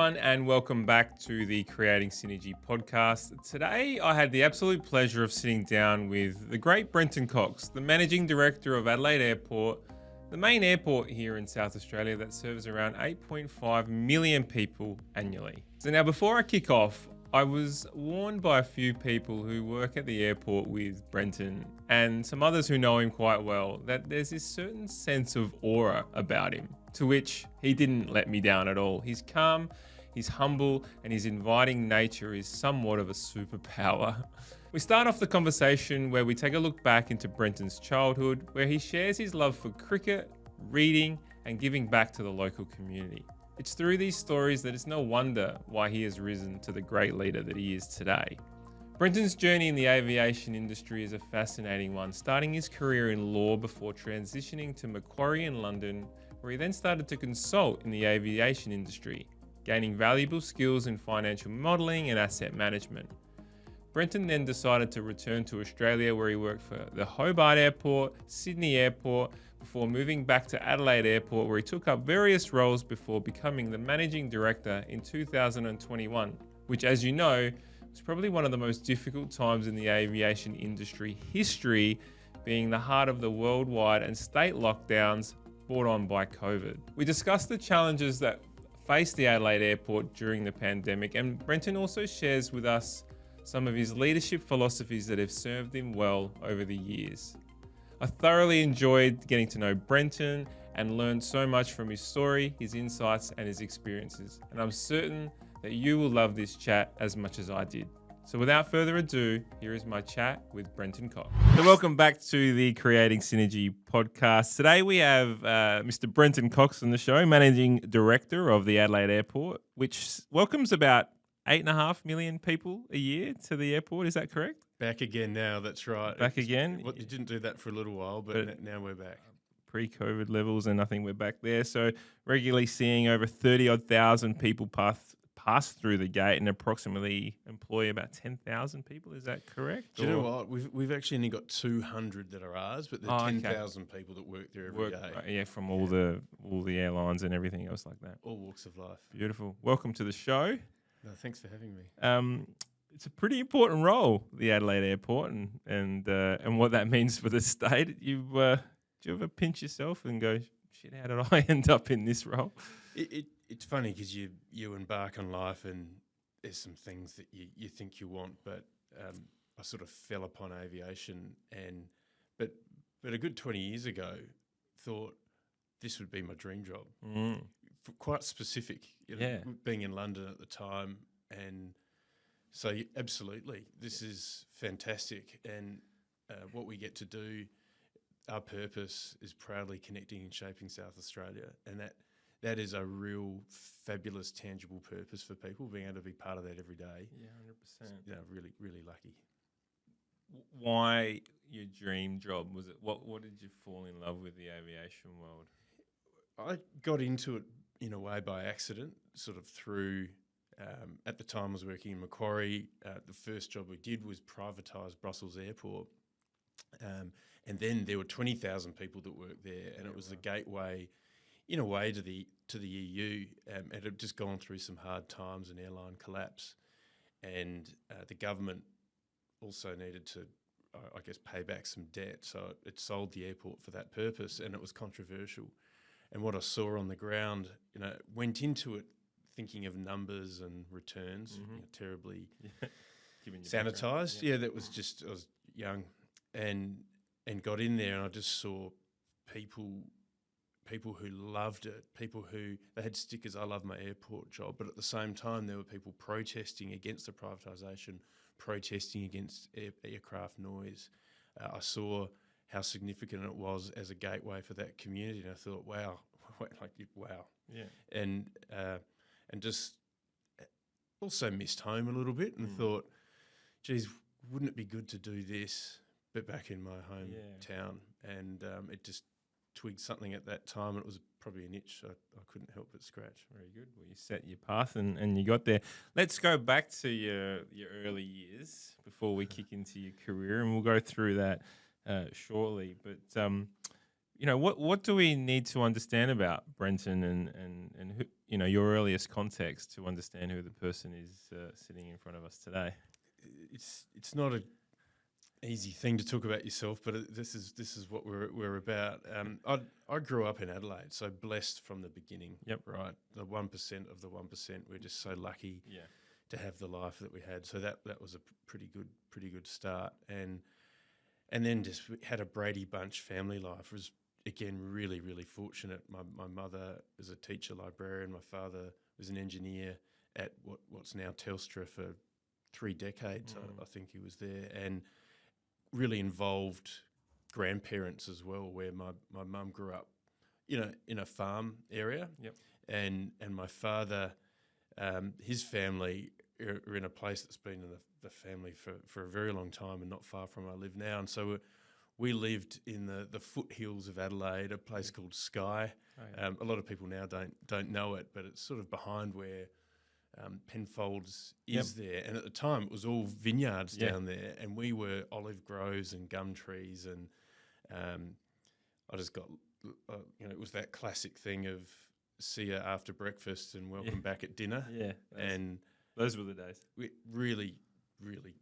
everyone, and welcome back to the Creating Synergy podcast. Today, I had the absolute pleasure of sitting down with the great Brenton Cox, the Managing Director of Adelaide Airport, the main airport here in South Australia that serves around 8.5 million people annually. So now, before I kick off, I was warned by a few people who work at the airport with Brenton and some others who know him quite well that there's this certain sense of aura about him, to which he didn't let me down at all. He's calm, he's humble, and his inviting nature is somewhat of a superpower. We start off the conversation where we take a look back into Brenton's childhood, where he shares his love for cricket, reading, and giving back to the local community. It's through these stories that it's no wonder why he has risen to the great leader that he is today. Brenton's journey in the aviation industry is a fascinating one, starting his career in law before transitioning to Macquarie in London, where he then started to consult in the aviation industry, gaining valuable skills in financial modelling and asset management. Brenton then decided to return to Australia, where he worked for the Hobart Airport, Sydney Airport, before moving back to Adelaide Airport, where he took up various roles before becoming the Managing Director in 2021, which, as you know, was probably one of the most difficult times in the aviation industry history, being the heart of the worldwide and state lockdowns brought on by COVID. We discussed the challenges that faced the Adelaide Airport during the pandemic, and Brenton also shares with us some of his leadership philosophies that have served him well over the years. I thoroughly enjoyed getting to know Brenton and learned so much from his story, his insights, and his experiences. And I'm certain that you will love this chat as much as I did. So without further ado, here is my chat with Brenton Cox. So welcome back to the Creating Synergy podcast. Today we have Mr. Brenton Cox on the show, Managing Director of the Adelaide Airport, which welcomes about 8.5 million people a year to the airport. Is that correct? Back again now, that's right. Back again? You didn't do that for a little while, but now we're back. Pre-COVID levels, and I think we're back there. So regularly seeing over 30-odd thousand people pass through the gate and approximately employ about 10,000 people. Is that correct? Do you know what? We've actually only got 200 that are ours, but there are 10,000 people that work there every day. Right, yeah, from all the airlines and everything else like that. All walks of life. Beautiful. Welcome to the show. No, thanks for having me. It's a pretty important role, the Adelaide Airport, and what that means for the state. Do you ever pinch yourself and go, shit, how did I end up in this role? It's funny because you embark on life and there's some things that you think you want, but I sort of fell upon aviation but a good 20 years ago thought this would be my dream job. Quite specific, being in London at the time, and so absolutely, this is fantastic, and what we get to do, our purpose is proudly connecting and shaping South Australia, and that is a real fabulous, tangible purpose for people, being able to be part of that every day. Yeah, 100%. Really, really lucky. Why your dream job? Was it what did you fall in love with the aviation world? I got into it in a way by accident, sort of through. At the time I was working in Macquarie. The first job we did was privatise Brussels Airport. And then there were 20,000 people that worked there, and it was the gateway, in a way, to the EU. It had just gone through some hard times, an airline collapse. And the government also needed to, I guess, pay back some debt. So it sold the airport for that purpose, and it was controversial. And what I saw on the ground, went into it thinking of numbers and returns, terribly sanitised. Yeah, that was just, I was young and got in there, and I just saw people who loved it, people who, they had stickers, I love my airport job, but at the same time there were people protesting against the privatisation, protesting against aircraft noise. I saw how significant it was as a gateway for that community, and I thought, wow. Yeah. And just also missed home a little bit and thought, geez, wouldn't it be good to do this, but back in my hometown? And it just twigged something at that time, and it was probably an itch I couldn't help but scratch. Very good. Well, you set your path and you got there. Let's go back to your early years before we kick into your career, and we'll go through that shortly. But what do we need to understand about Brenton and who, your earliest context to understand who the person is sitting in front of us today? It's not an easy thing to talk about yourself, but this is what we're about. I grew up in Adelaide, so blessed from the beginning. Yep. Right, the 1% of the 1%. We're just so lucky to have the life that we had. So that was a pretty good start, and then just had a Brady Bunch family life. Was again really fortunate. My mother was a teacher librarian. My father was an engineer at what's now Telstra for 3 decades. I think he was there, and really involved grandparents as well, where my mum grew up, in a farm area. Yep. And my father, his family are in a place that's been in the family for a very long time and not far from where I live now. And so we lived in the foothills of Adelaide, a place called Skye. Oh, yeah. A lot of people now don't know it, but it's sort of behind where Penfolds is there. And at the time, it was all vineyards down there, and we were olive groves and gum trees. And I just got, it was that classic thing of see you after breakfast and welcome back at dinner. Yeah. And those were the days. We really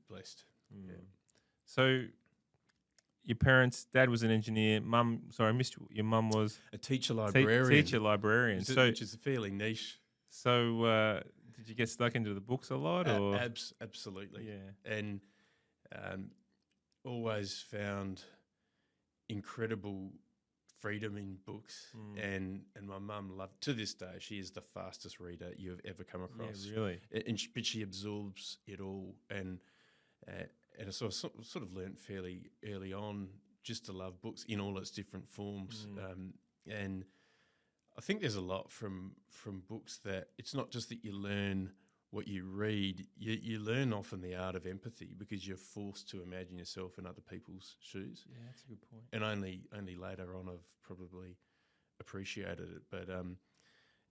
blessed. Mm. Yeah. So your parents, dad was an engineer. Mum, sorry, I missed your mum was A teacher librarian. Teacher librarian. Which is fairly niche. So did you get stuck into the books a lot? Or Absolutely. Yeah. And always found incredible freedom in books. And my mum loved, to this day, she is the fastest reader you have ever come across. Yeah, really. But she absorbs it all. And I sort of learnt fairly early on just to love books in all its different forms. And I think there's a lot from books that it's not just that you learn what you read, you learn often the art of empathy because you're forced to imagine yourself in other people's shoes. Yeah, that's a good point. And only later on I've probably appreciated it. But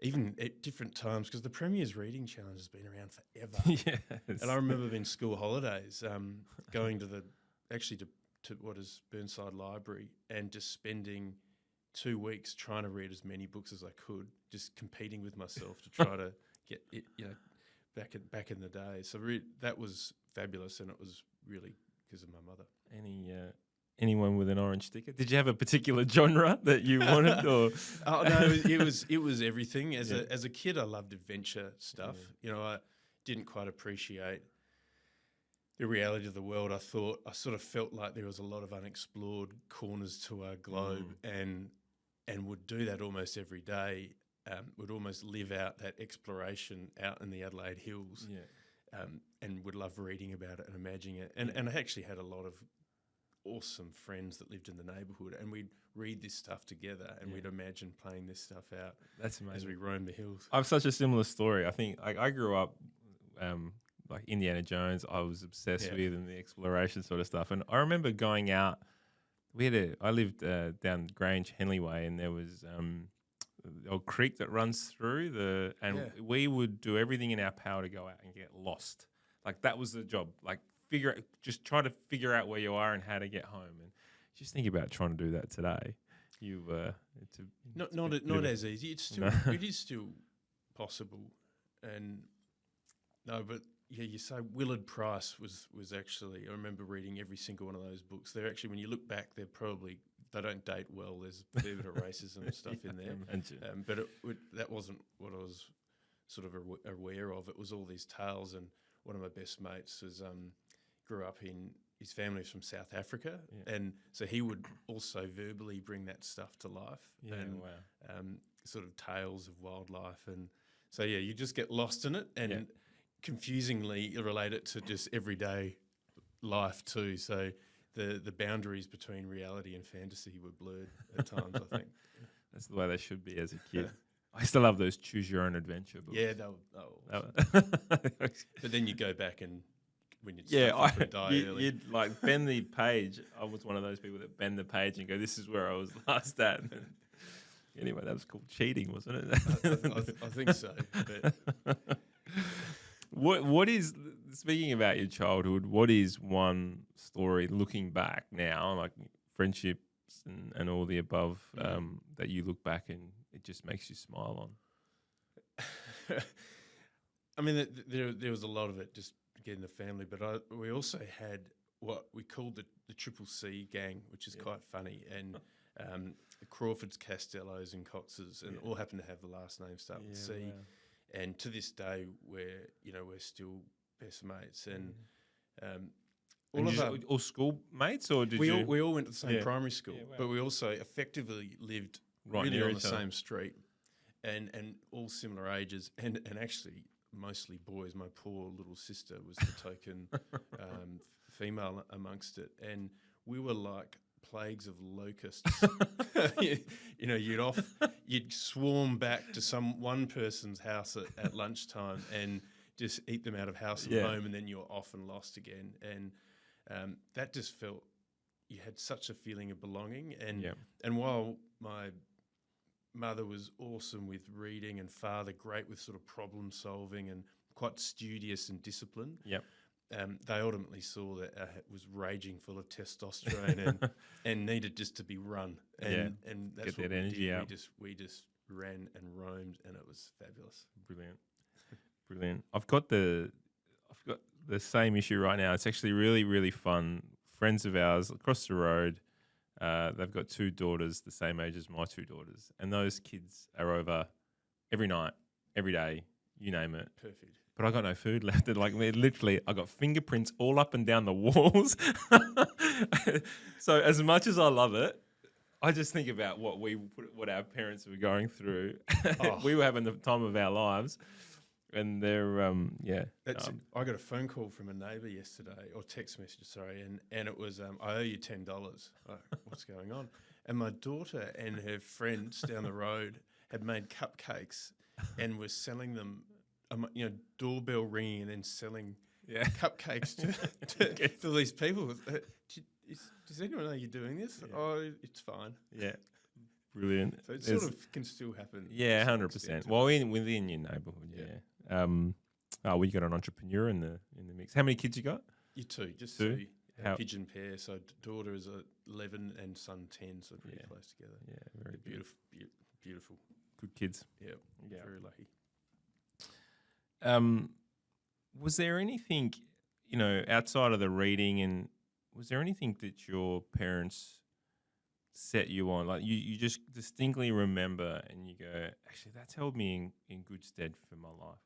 even at different times, because the Premier's Reading Challenge has been around forever. Yes. And I remember in school holidays going to what is Burnside Library and just spending 2 weeks trying to read as many books as I could, just competing with myself to try to get it, back in the day. So that was fabulous, and it was really because of my mother. Anyone with an orange sticker? Did you have a particular genre that you wanted, or? Oh no, it was everything. As a kid, I loved adventure stuff. Yeah. I didn't quite appreciate the reality of the world. I sort of felt like there was a lot of unexplored corners to our globe, and would do that almost every day. Would almost live out that exploration out in the Adelaide Hills, and would love reading about it and imagining it. And I actually had a lot of awesome friends that lived in the neighbourhood, and we'd read this stuff together, and we'd imagine playing this stuff out. That's amazing. As we roamed the hills. I have such a similar story. I think I grew up like Indiana Jones. I was obsessed with, and the exploration sort of stuff. And I remember going out. I lived down Grange Henley Way, and there was the old creek that runs through we would do everything in our power to go out and get lost. Like that was the job. Like just try to figure out where you are and how to get home. And just think about trying to do that today. Not as easy. It's still it is still possible. And but you say Willard Price was actually, I remember reading every single one of those books. They're actually, when you look back, they don't date well. There's a bit of racism and stuff in there. But that wasn't what I was sort of aware of. It was all these tales, and one of my best mates grew up his family's from South Africa, and so he would also verbally bring that stuff to life. Sort of tales of wildlife, and so you just get lost in it, and confusingly relate it to just everyday life too. So the boundaries between reality and fantasy were blurred at times, I think. That's the way they should be as a kid. I still love those choose your own adventure books. Yeah, but then you go back and when you'd die early. You'd like bend the page. I was one of those people that bend the page and go, this is where I was last at. Anyway, that was called cheating, wasn't it? I think so. But What is, speaking about your childhood, what is one story looking back now, like friendship, and all the above that you look back and it just makes you smile on? I mean, there was a lot of it just getting the family, but we also had what we called the Triple C gang, which is quite funny, and the Crawfords, Castellos, and Coxes, and all happen to have the last name start with C. Wow. And to this day, we're still best mates, and all school mates, or did you? We all went to the same primary school, Yeah, wow. but we also effectively lived Right really near on the each other. same street, and all similar ages, and actually mostly boys. My poor little sister was the token female amongst it, and we were like plagues of locusts. You'd swarm back to one person's house at lunchtime and just eat them out of house and home, and then you're off and lost again. And that just felt, you had such a feeling of belonging. And while my mother was awesome with reading and father great with sort of problem solving and quite studious and disciplined, they ultimately saw that I was raging full of testosterone and needed just to be run. And that's get what that energy out. We just ran and roamed, and it was fabulous. Brilliant. I've got the same issue right now. It's actually really, really fun. Friends of ours across the road, they've got 2 daughters the same age as my 2 daughters, and those kids are over every night, every day, you name it. Perfect. But I got no food left. Like, literally, I got fingerprints all up and down the walls. So as much as I love it, I just think about what our parents were going through. We were having the time of our lives, and they're I got a phone call from a neighbour yesterday, or text message, sorry, and it was, I owe you $10. What's going on? And my daughter and her friends down the road had made cupcakes and were selling them, doorbell ringing and then selling cupcakes to these people. Does anyone know you're doing this? Yeah. Oh, it's fine. Yeah, brilliant. So it sort of can still happen. Yeah, 100%. Well, within your neighbourhood, we got an entrepreneur in the mix. How many kids you got? You just 2. two. Pigeon pair. So daughter is 11 and son 10, so pretty close together. Yeah, very beautiful, beautiful. Good kids. Yeah, very lucky. Was there anything, outside of the reading, and was there anything that your parents set you on? Like you just distinctly remember and you go, actually, that's held me in good stead for my life?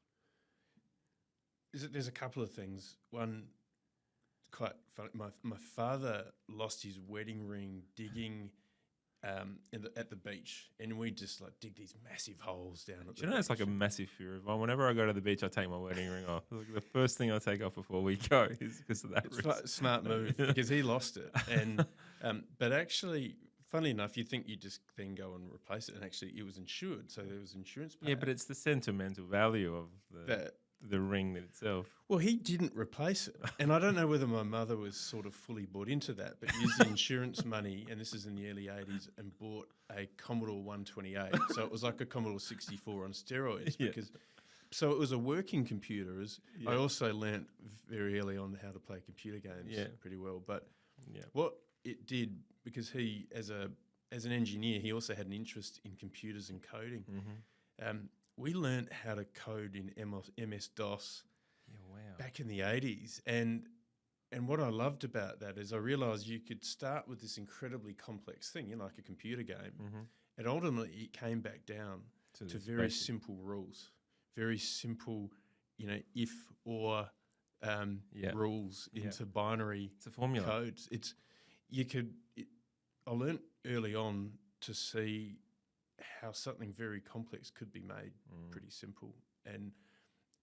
There's a couple of things. One, quite funny. My father lost his wedding ring digging at the beach, and we just dig these massive holes down at the beach. It's like a massive fear of mine. Whenever I go to the beach, I take my wedding ring off. Like the first thing I take off before we go is because of that risk. Smart move, because he lost it. And but actually, funnily enough, you think you just then go and replace it, and actually it was insured, so there was insurance payout. Yeah, but it's the sentimental value of the ring itself. Well, he didn't replace it. And I don't know whether my mother was sort of fully bought into that, but used the insurance money, and this is in the early 80s, and bought a Commodore 128. So it was like a Commodore 64 on steroids. So it was a working computer. I also learnt very early on how to play computer games pretty well. But what it did, because he, as an engineer, he also had an interest in computers and coding. Mm-hmm. We learnt how to code in MS-DOS back in the 80s. And what I loved about that is I realised you could start with this incredibly complex thing, like a computer game, and ultimately it came back down to very simple rules, very simple, if or rules into binary it's a formula. Codes. I learnt early on to see how something very complex could be made pretty simple, and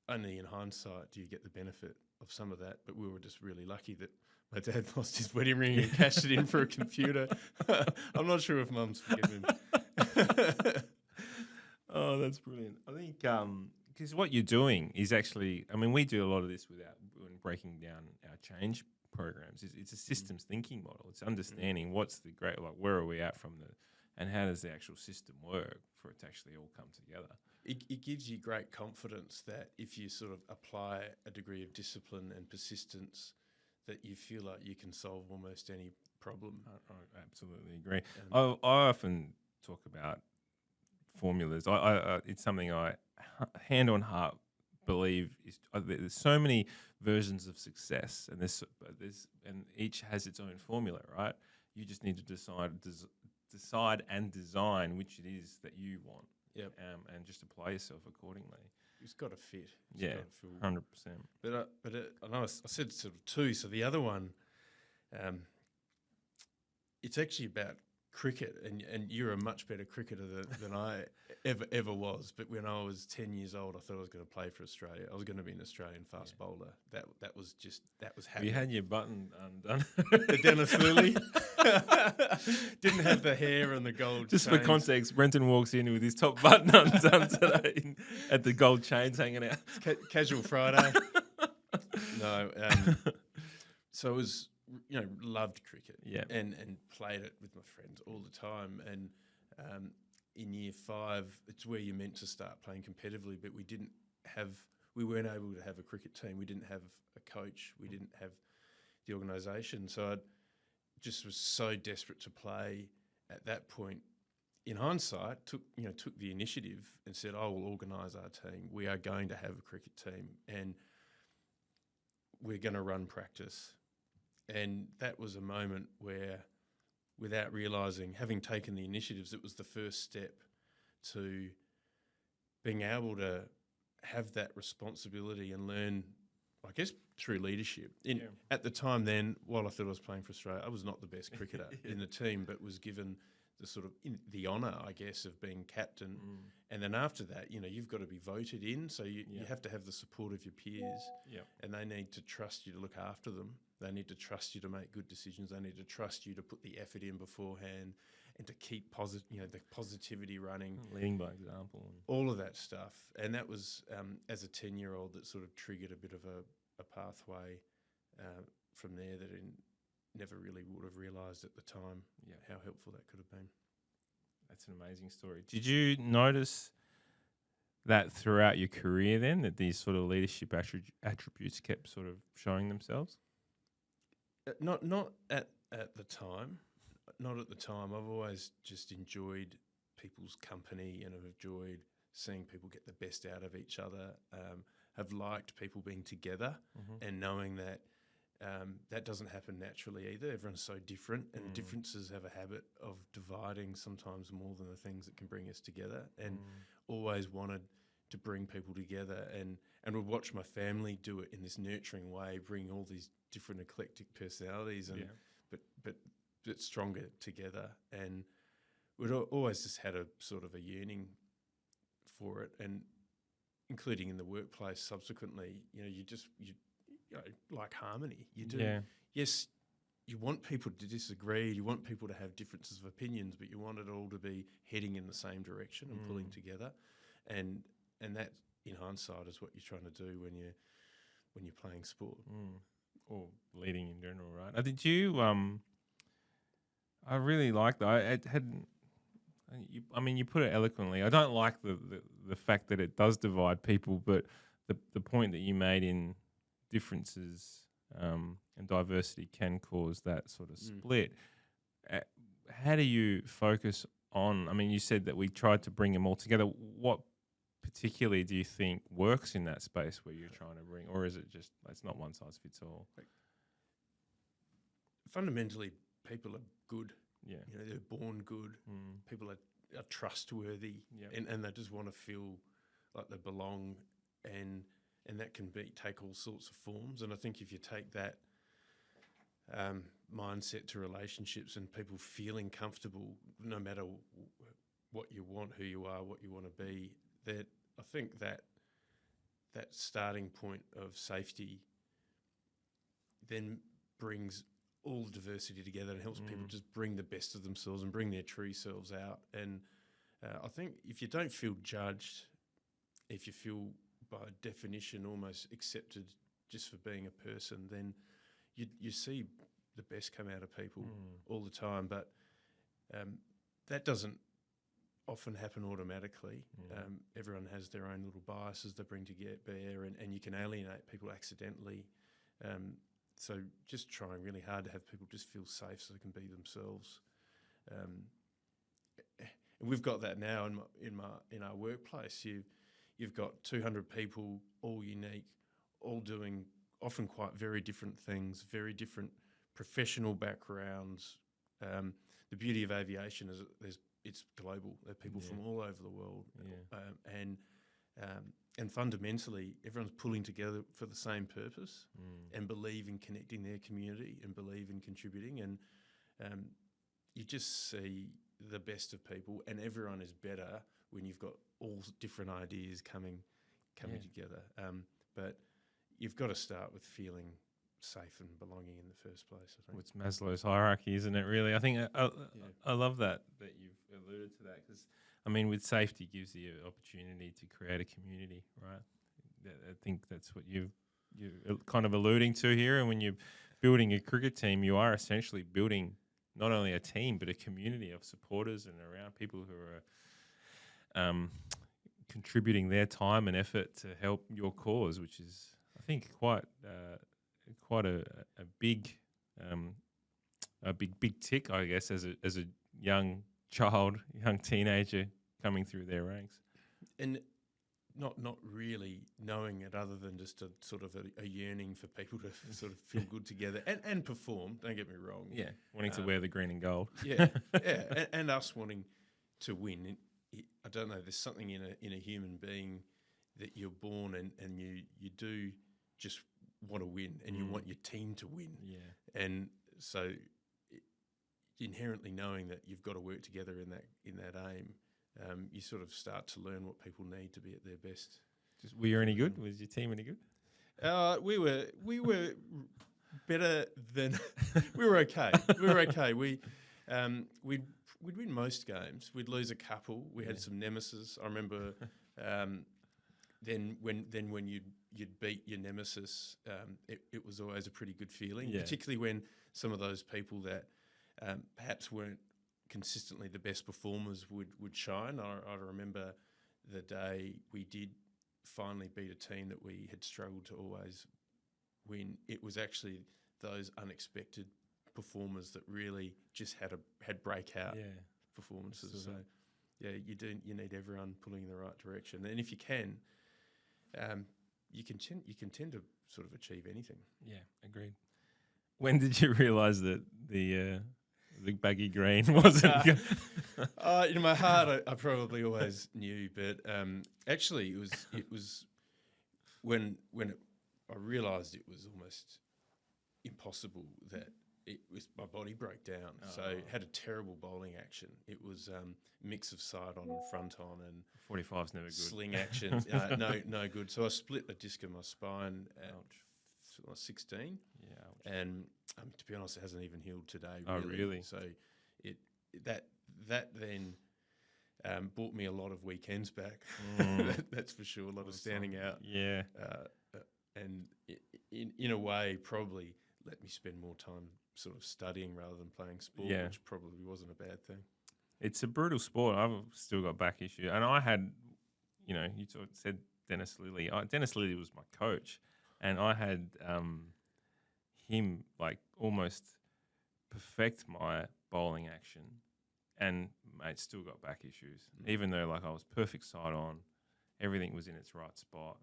only in hindsight do you get the benefit of some of that. But we were just really lucky that my dad lost his wedding ring and cashed it in for a computer. I'm not sure if Mum's forgiven him. Oh, that's brilliant. I think because what you're doing is actually, we do a lot of this when breaking down our change programs. It's a systems thinking model. It's understanding what's the great, where are we at from and how does the actual system work for it to actually all come together. It gives you great confidence that if you sort of apply a degree of discipline and persistence, that you feel like you can solve almost any problem. I absolutely agree. And I often talk about formulas. It's something I hand on heart believe is there's so many versions of success, and and each has its own formula, right? You just need to decide and design which it is that you want, Yep. And just apply yourself accordingly. it's got to fit. It's Yeah, gotta feel 100%. I know I said sort of two. So the other one, it's actually about cricket, and you're a much better cricketer than I ever was. But when I was 10 years old, I thought I was going to play for Australia. I was going to be an Australian fast bowler. That was happening. You had your button undone. The Dennis Lilly didn't have the hair and the gold. Just chains. for context, Brenton walks in with his top button undone today at the gold chains hanging out. Casual Friday. No, so it was, loved cricket, and played it with my friends all the time. And in year 5, it's where you're meant to start playing competitively, but we weren't able to have a cricket team. We didn't have a coach. We didn't have the organisation. So I just was so desperate to play at that point. In hindsight, took the initiative and said, I will organise our team. We are going to have a cricket team, and we're going to run practice. And that was a moment where, without realising, having taken the initiatives, it was the first step to being able to have that responsibility and learn, I guess, through leadership. At the time then, while I thought I was playing for Australia, I was not the best cricketer in the team, but was given the sort of the honour, I guess, of being captain. And then after that, you've got to be voted in, so you have to have the support of your peers, and they need to trust you to look after them. They need to trust you to make good decisions. They need to trust you to put the effort in beforehand and to keep the positivity running. Leading by example. All of that stuff. And that was, as a 10-year-old, that sort of triggered a bit of a pathway from there that never really would have realised at the time how helpful that could have been. That's an amazing story. Did you notice that throughout your career then, that these sort of leadership attributes kept sort of showing themselves? Not at the time. Not at the time. I've always just enjoyed people's company and have enjoyed seeing people get the best out of each other. Have liked people being together and knowing that that doesn't happen naturally either. Everyone's so different, and differences have a habit of dividing sometimes more than the things that can bring us together. And always wanted to bring people together, and would watch my family do it in this nurturing way, bring all these different eclectic personalities, and but stronger together. And we'd always just had a sort of a yearning for it, and including in the workplace subsequently. You like harmony. You do. Yeah. Yes, you want people to disagree. You want people to have differences of opinions, but you want it all to be heading in the same direction and pulling together. And that, in hindsight, is what you're trying to do when you're playing sport or leading in general, right? Did you? I really like that. You put it eloquently. I don't like the fact that it does divide people, but the point that you made in differences and diversity can cause that sort of split. How do you focus on? You said that we tried to bring them all together. What particularly do you think works in that space where you're trying to bring, or is it just it's not one size fits all? Fundamentally, people are good. Yeah, they're born good. People are trustworthy, and they just want to feel like they belong, and that can take all sorts of forms. And I think if you take that mindset to relationships and people feeling comfortable, no matter what you want, who you are, what you want to be, that I think that starting point of safety then brings all the diversity together and helps people just bring the best of themselves and bring their true selves out. And I think if you don't feel judged, if you feel by definition almost accepted just for being a person, then you see the best come out of people all the time. But that doesn't often happen automatically. Everyone has their own little biases they bring to bear, and you can alienate people accidentally So just trying really hard to have people just feel safe so they can be themselves. And we've got that now in our workplace. You've got 200 people, all unique, all doing often quite very different things, very different professional backgrounds. The beauty of aviation is it's global. There are people from all over the world, and fundamentally, everyone's pulling together for the same purpose and believe in connecting their community and believe in contributing. And you just see the best of people, and everyone is better when you've got all different ideas coming together. But you've got to start with feeling safe and belonging in the first place, I think. Well, it's Maslow's hierarchy, isn't it, really? I think I love that you've alluded to that, because, I mean, with safety gives you an opportunity to create a community, right? I think that's what you're kind of alluding to here. And when you're building a cricket team, you are essentially building not only a team, but a community of supporters and around people who are contributing their time and effort to help your cause, which is, I think, quite a big tick, I guess, as a young child, young teenager coming through their ranks. And not really knowing it, other than just a sort of a yearning for people to sort of feel good together and perform. Don't get me wrong. Yeah, wanting to wear the green and gold. Yeah, and us wanting to win. I don't know. There's something in a human being that you're born and you do just want to win, and you want your team to win. Yeah, and so inherently knowing that you've got to work together in that aim. You sort of start to learn what people need to be at their best. Were you any good? Was your team any good? We were better than we were okay. We were okay. We'd win most games. We'd lose a couple. We had some nemesis. I remember then when you'd beat your nemesis, it was always a pretty good feeling. Yeah. Particularly when some of those people that perhaps weren't consistently the best performers would shine. I remember the day we did finally beat a team that we had struggled to always win. It was actually those unexpected performers that really just had breakout performances. Absolutely. So you need everyone pulling in the right direction, and if you can, you can tend to sort of achieve anything. Yeah, agreed. When did you realise that the baggy green wasn't good? In my heart, I probably always knew, but actually, it was when I realised it was almost impossible that my body broke down. Oh. So it had a terrible bowling action. It was mix of side on and front on, and 45's never good. Sling action, no good. So I split a disc in my spine at 16. Yeah, ouch. And to be honest, it hasn't even healed today. Really. Oh, really? So that then bought me a lot of weekends back. That's for sure. A lot of standing out. Yeah. And in a way, probably let me spend more time sort of studying rather than playing sport, which probably wasn't a bad thing. It's a brutal sport. I've still got back issue, and I had, you said Dennis Lilly. Dennis Lilly was my coach, and I had him like almost perfect my bowling action, and mate, still got back issues. Even though like I was perfect side on, everything was in its right spot,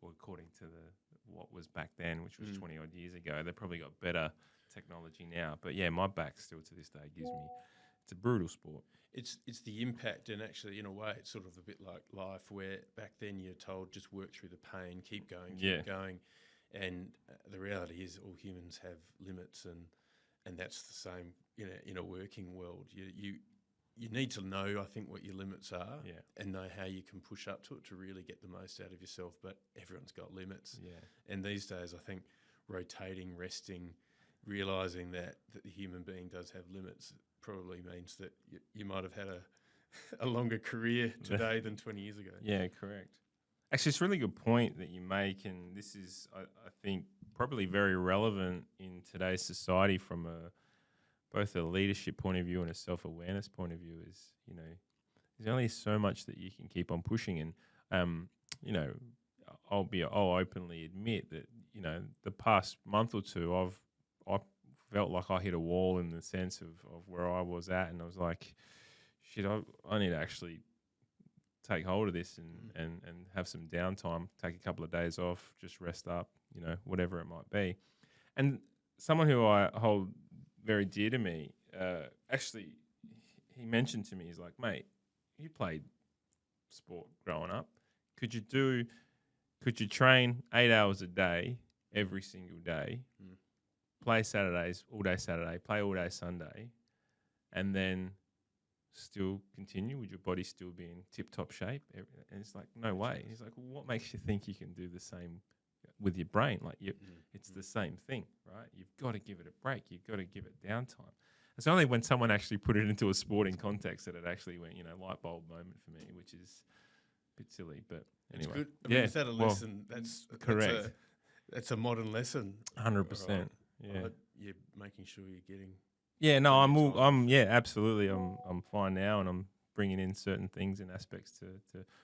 or according to what was back then, which was 20 odd years ago. They probably got better technology now, but yeah, my back still to this day gives me. It's a brutal sport. It's the impact, and actually, in a way, it's sort of a bit like life, where back then you're told just work through the pain, keep going, going, and the reality is all humans have limits, and that's the same in a working world. You need to know, I think, what your limits are, and know how you can push up to it to really get the most out of yourself. But everyone's got limits, and these days, I think rotating, resting, realising that the human being does have limits probably means that you might have had a longer career today than 20 years ago. Yeah, correct. Actually, it's a really good point that you make, and this is, I think, probably very relevant in today's society from both a leadership point of view and a self-awareness point of view. Is there's only so much that you can keep on pushing, and I'll openly admit that the past month or two, I felt like I hit a wall in the sense of where I was at, and I was like, shit, I need to actually take hold of this and have some downtime, take a couple of days off, just rest up, whatever it might be. And someone who I hold very dear to me, actually, he mentioned to me, he's like, mate, you played sport growing up. Could you train 8 hours a day every single day, play Saturdays, all day Saturday, play all day Sunday, and then still continue? Would your body still be in tip-top shape? And it's like, no way. He's like, well, what makes you think you can do the same with your brain? Like, it's the same thing, right? You've got to give it a break. You've got to give it downtime. It's only when someone actually put it into a sporting context that it actually went, light bulb moment for me, which is a bit silly, but anyway. It's good. I mean, is that a lesson? That's correct. That's a modern lesson. 100%. Right. Yeah. You're making sure you're getting. Yeah, no, absolutely. I'm fine now, and I'm bringing in certain things and aspects to.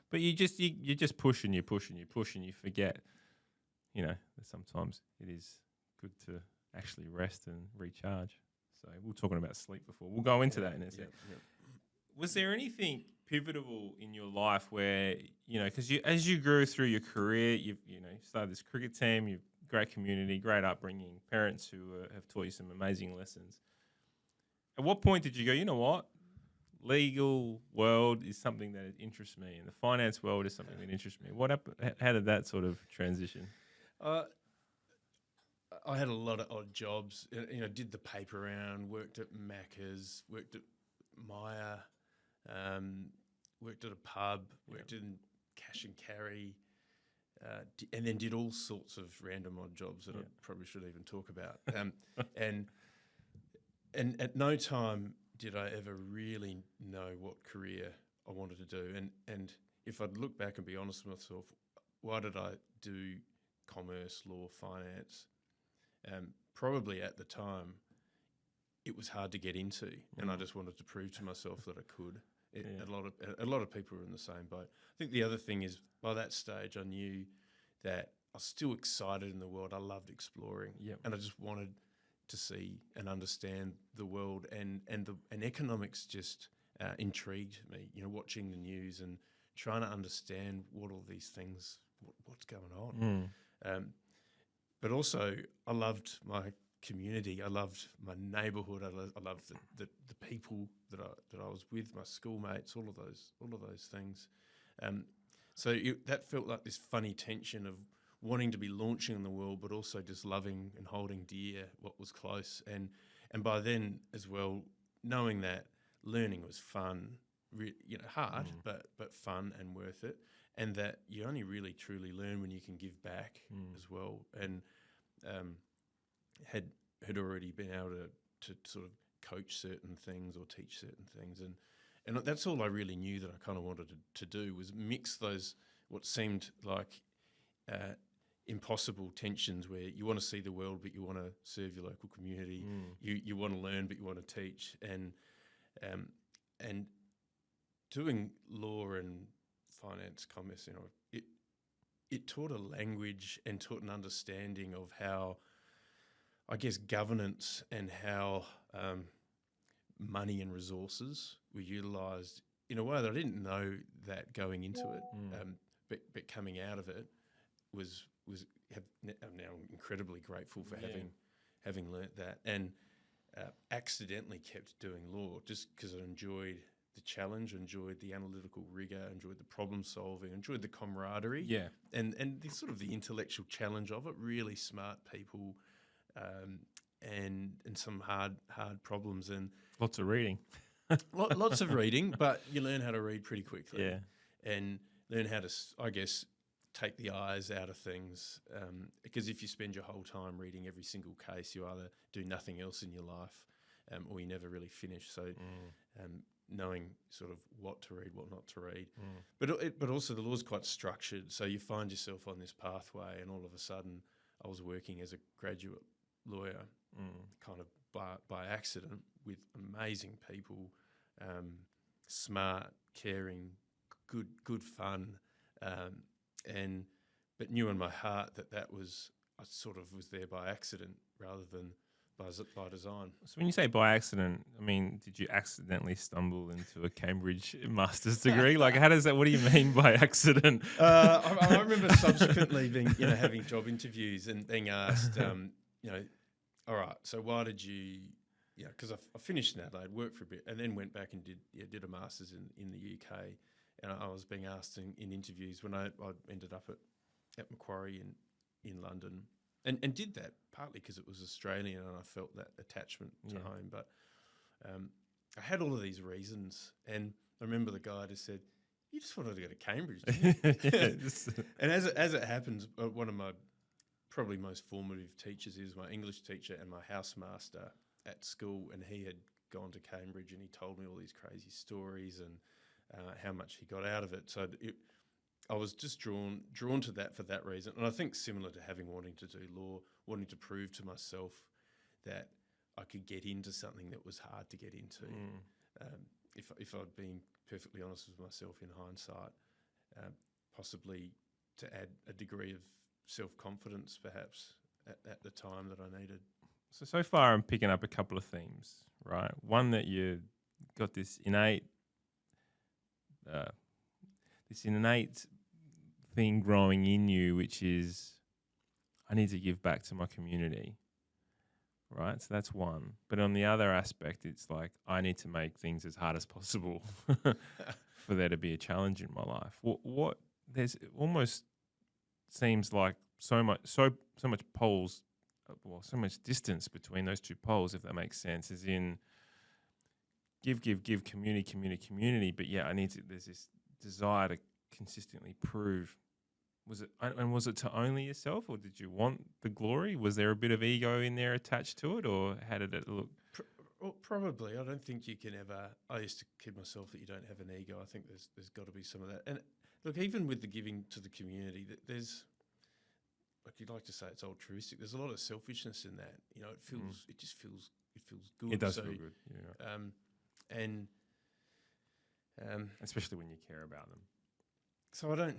But you just push and you push and you push and you forget. That sometimes it is good to actually rest and recharge. So we were talking about sleep before. We'll go into that in a second. Yeah. Was there anything pivotal in your life where because as you grew through your career, you started this cricket team, you've great community, great upbringing, parents who have taught you some amazing lessons. At what point did you go, you know what, legal world is something that interests me, and the finance world is something that interests me? What happened? How did that sort of transition? I had a lot of odd jobs. Did the paper round, worked at Macca's, worked at Myer, worked at a pub, worked in cash and carry, and then did all sorts of random odd jobs that I probably should even talk about. And at no time did I ever really know what career I wanted to do. And if I'd look back and be honest with myself, why did I do commerce, law, finance? Probably at the time, it was hard to get into, and I just wanted to prove to myself that I could. A lot of people were in the same boat. I think the other thing is, by that stage, I knew that I was still excited in the world. I loved exploring, and I just wanted to see and understand the world, and economics just intrigued me. Watching the news and trying to understand what all these things, what's going on. But also, I loved my community. I loved my neighbourhood. I loved the people that I was with, my schoolmates, all of those things. So that felt like this funny tension of wanting to be launching in the world, but also just loving and holding dear what was close. And by then as well, knowing that learning was fun, hard, but fun and worth it. And that you only really truly learn when you can give back as well. And had already been able to sort of coach certain things or teach certain things. And that's all I really knew that I kind of wanted to do, was mix those, what seemed like impossible tensions, where you want to see the world but you want to serve your local community. You want to learn but you want to teach. And doing law and finance, commerce, it taught a language and taught an understanding of how, I guess, governance and how money and resources were utilised in a way that I didn't know that going into it, but coming out of it I'm now incredibly grateful for having learnt that, and accidentally kept doing law just because I enjoyed the challenge, enjoyed the analytical rigour, enjoyed the problem solving, enjoyed the camaraderie, and the sort of the intellectual challenge of it. Really smart people, and some hard problems, and lots of reading. Lots of reading, but you learn how to read pretty quickly, and learn how to, I guess, take the eyes out of things. Because if you spend your whole time reading every single case, you either do nothing else in your life, or you never really finish. So. Knowing sort of what to read, what not to read. But also the law's quite structured, so you find yourself on this pathway, and all of a sudden I was working as a graduate lawyer, kind of by accident, with amazing people, smart, caring, good fun, but knew in my heart that was I sort of was there by accident rather than by design. So when you say by accident, I mean, did you accidentally stumble into a Cambridge master's degree? Like, how does that? What do you mean by accident? I remember subsequently being, having job interviews and being asked, all right, so why did you, because I finished in Adelaide, worked for a bit, and then went back and did a master's in the UK, and I was being asked in interviews when I ended up at Macquarie in London. And did that partly because it was Australian and I felt that attachment to home. But I had all of these reasons. And I remember the guy just said, you just wanted to go to Cambridge, didn't you? And as it happens, one of my probably most formative teachers is my English teacher and my housemaster at school. And he had gone to Cambridge and he told me all these crazy stories and how much he got out of it. So I was just drawn to that for that reason. And I think similar to wanting to do law, wanting to prove to myself that I could get into something that was hard to get into. If I'd been perfectly honest with myself in hindsight, possibly to add a degree of self-confidence perhaps at the time that I needed. So far I'm picking up a couple of themes, right? One, that you got this innate thing growing in you, which is, I need to give back to my community, right? So that's one. But on the other aspect, it's like, I need to make things as hard as possible for there to be a challenge in my life. What there's almost seems like so much poles, so much distance between those two poles, if that makes sense, as in give, community, but there's this desire to consistently prove. Was it to only yourself, or did you want the glory? Was there a bit of ego in there attached to it, or how did it look? Probably. I don't think you can ever. I used to kid myself that you don't have an ego. I think there's got to be some of that. And look, even with the giving to the community, there's, like, you'd like to say it's altruistic. There's a lot of selfishness in that. It just feels good. It does feel good. Especially when you care about them. So I don't.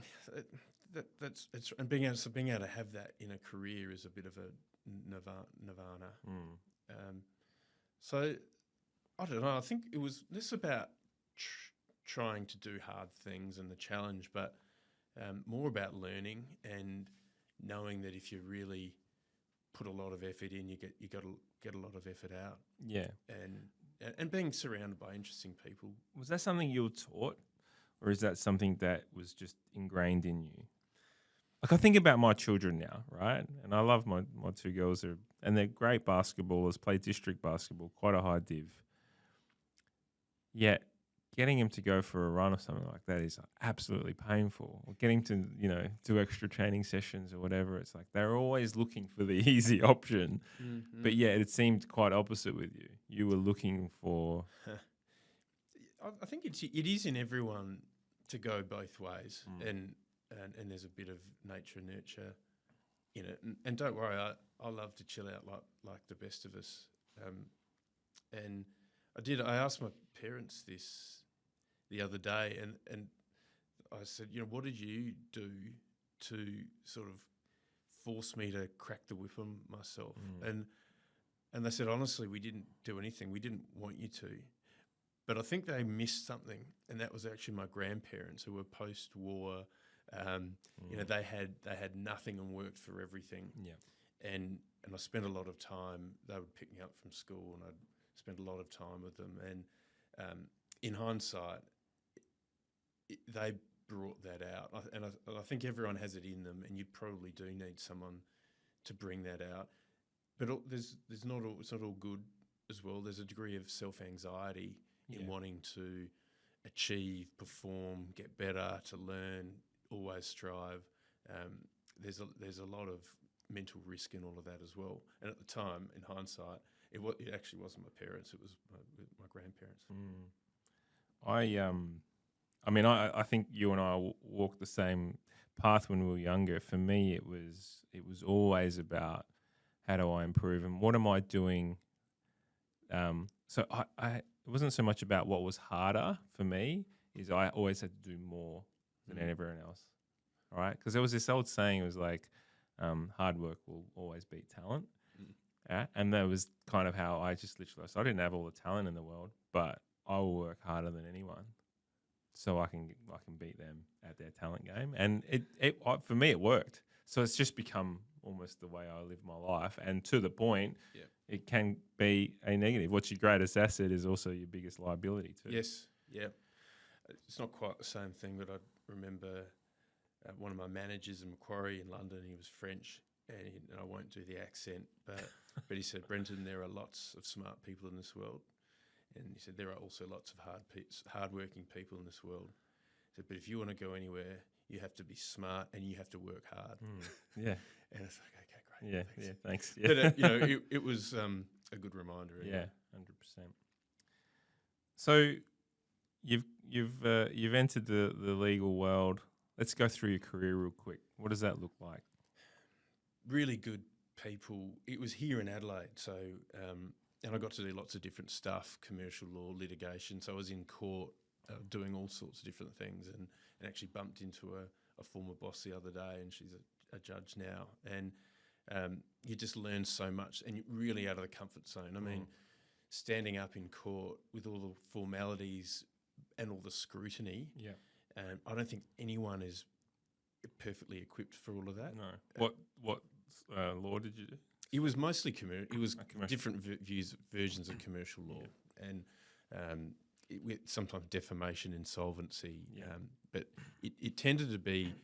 That's and being able to have that in a career is a bit of a nirvana. So I don't know. I think it was less about trying to do hard things and the challenge, but more about learning and knowing that if you really put a lot of effort in, you got to get a lot of effort out. Yeah, and being surrounded by interesting people. Was that something you were taught, or is that something that was just ingrained in you? Like, I think about my children now, right? And I love my two girls, and they're great basketballers, play district basketball, quite a high div. Yet getting them to go for a run or something like that is absolutely painful. Or getting to, do extra training sessions or whatever, it's like they're always looking for the easy option. Mm-hmm. But yeah, it seemed quite opposite with you. You were looking for... I think it is in everyone to go both ways, and there's a bit of nature and nurture in it. And don't worry, I love to chill out like the best of us. And I asked my parents this the other day, and I said, what did you do to sort of force me to crack the whip on myself? And they said, honestly, we didn't do anything. We didn't want you to. But I think they missed something, and that was actually my grandparents, who were post-war. They had nothing and worked for everything. Yeah. And I spent a lot of time. They would pick me up from school, and I'd spend a lot of time with them. And in hindsight, they brought that out. I think everyone has it in them, and you probably do need someone to bring that out. But it's not all good as well. There's a degree of self-anxiety in wanting to achieve, perform, get better, to learn, always strive. There's a lot of mental risk in all of that as well. And at the time, in hindsight, it actually wasn't my parents; it was my grandparents. I think you and I walked the same path when we were younger. For me, it was always about, how do I improve and what am I doing? So it wasn't so much about what was harder for me, is I always had to do more than everyone else. All right? Because there was this old saying, it was like, hard work will always beat talent. Mm. And that was kind of how I just literally, so I didn't have all the talent in the world, but I will work harder than anyone so I can beat them at their talent game. And for me, it worked. So it's just become almost the way I live my life. And to the point, it can be a negative. What's your greatest asset is also your biggest liability too. Yes, yeah. It's not quite the same thing, but I remember one of my managers in Macquarie in London, he was French, and I won't do the accent, but he said, Brenton, there are lots of smart people in this world. And he said, there are also lots of hard-working people in this world. He said, but if you want to go anywhere, you have to be smart and you have to work hard. Yeah. And it's like, okay, great. Yeah, thanks. Yeah, thanks. Yeah. But, it was a good reminder. Anyway. Yeah, 100%. So you've entered the legal world. Let's go through your career real quick. What does that look like? Really good people. It was here in Adelaide, so and I got to do lots of different stuff, commercial law, litigation. So I was in court doing all sorts of different things, and actually bumped into a former boss the other day, and she's a judge now. And you just learn so much, and you're really out of the comfort zone. I mean, standing up in court with all the formalities and all the scrutiny. Yeah. I don't think anyone is perfectly equipped for all of that. No. What law did you do? It was mostly commercial. It was commercial. Different versions of commercial law, and with sometimes defamation, insolvency. But it tended to be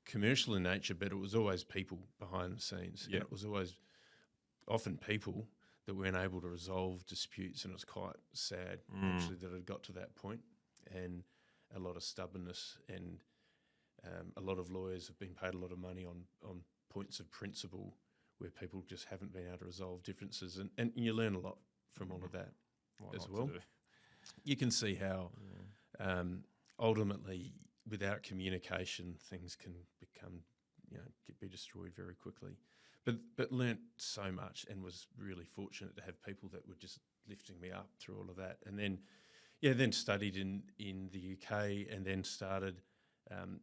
commercial in nature, but it was always people behind the scenes. Yeah. And it was always often people that weren't able to resolve disputes, and it was quite sad actually that it got to that point. And a lot of stubbornness, and a lot of lawyers have been paid a lot of money on points of principle where people just haven't been able to resolve differences, and you learn a lot from all of that as well. You can see how ultimately, without communication, things can become, be destroyed very quickly. But learnt so much, and was really fortunate to have people that were just lifting me up through all of that. And then studied in the UK, and then started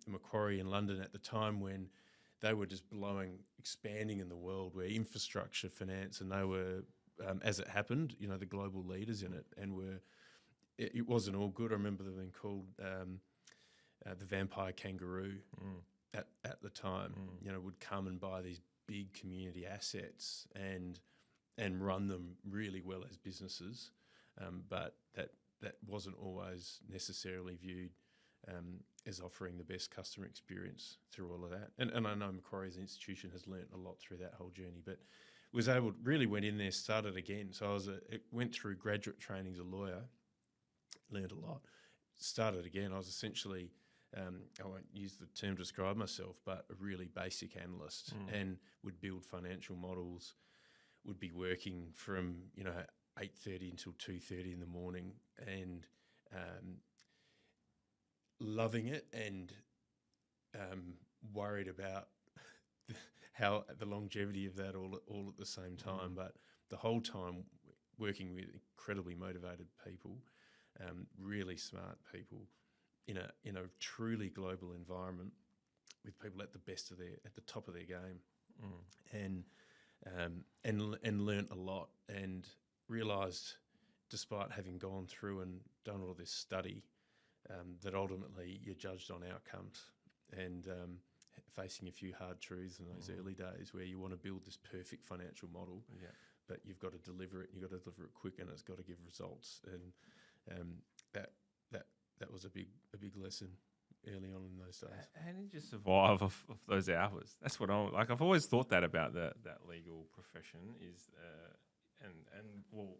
Macquarie in London at the time when they were just expanding in the world, where infrastructure, finance, and they were, as it happened, the global leaders in it, and it wasn't all good. I remember them being called the vampire kangaroo at the time. Would come and buy these big community assets and run them really well as businesses, but that wasn't always necessarily viewed as offering the best customer experience through all of that. And I know Macquarie as an institution has learnt a lot through that whole journey, but went in there, started again. So went through graduate training as a lawyer, learned a lot, started again. I was essentially, I won't use the term to describe myself, but a really basic analyst, and would build financial models, would be working from, 8:30 until 2:30 in the morning, and loving it, and worried about how the longevity of that all at the same time. But the whole time working with incredibly motivated people, really smart people, in a truly global environment, with people at the top of their game, and learnt a lot, and realised, despite having gone through and done all this study, that ultimately you're judged on outcomes, and facing a few hard truths in those early days, where you want to build this perfect financial model, but you've got to deliver it, and you've got to deliver it quick, and it's got to give results. And that was a big lesson early on in those days. How did you survive of those hours? That's what I've always thought that about that legal profession is, well,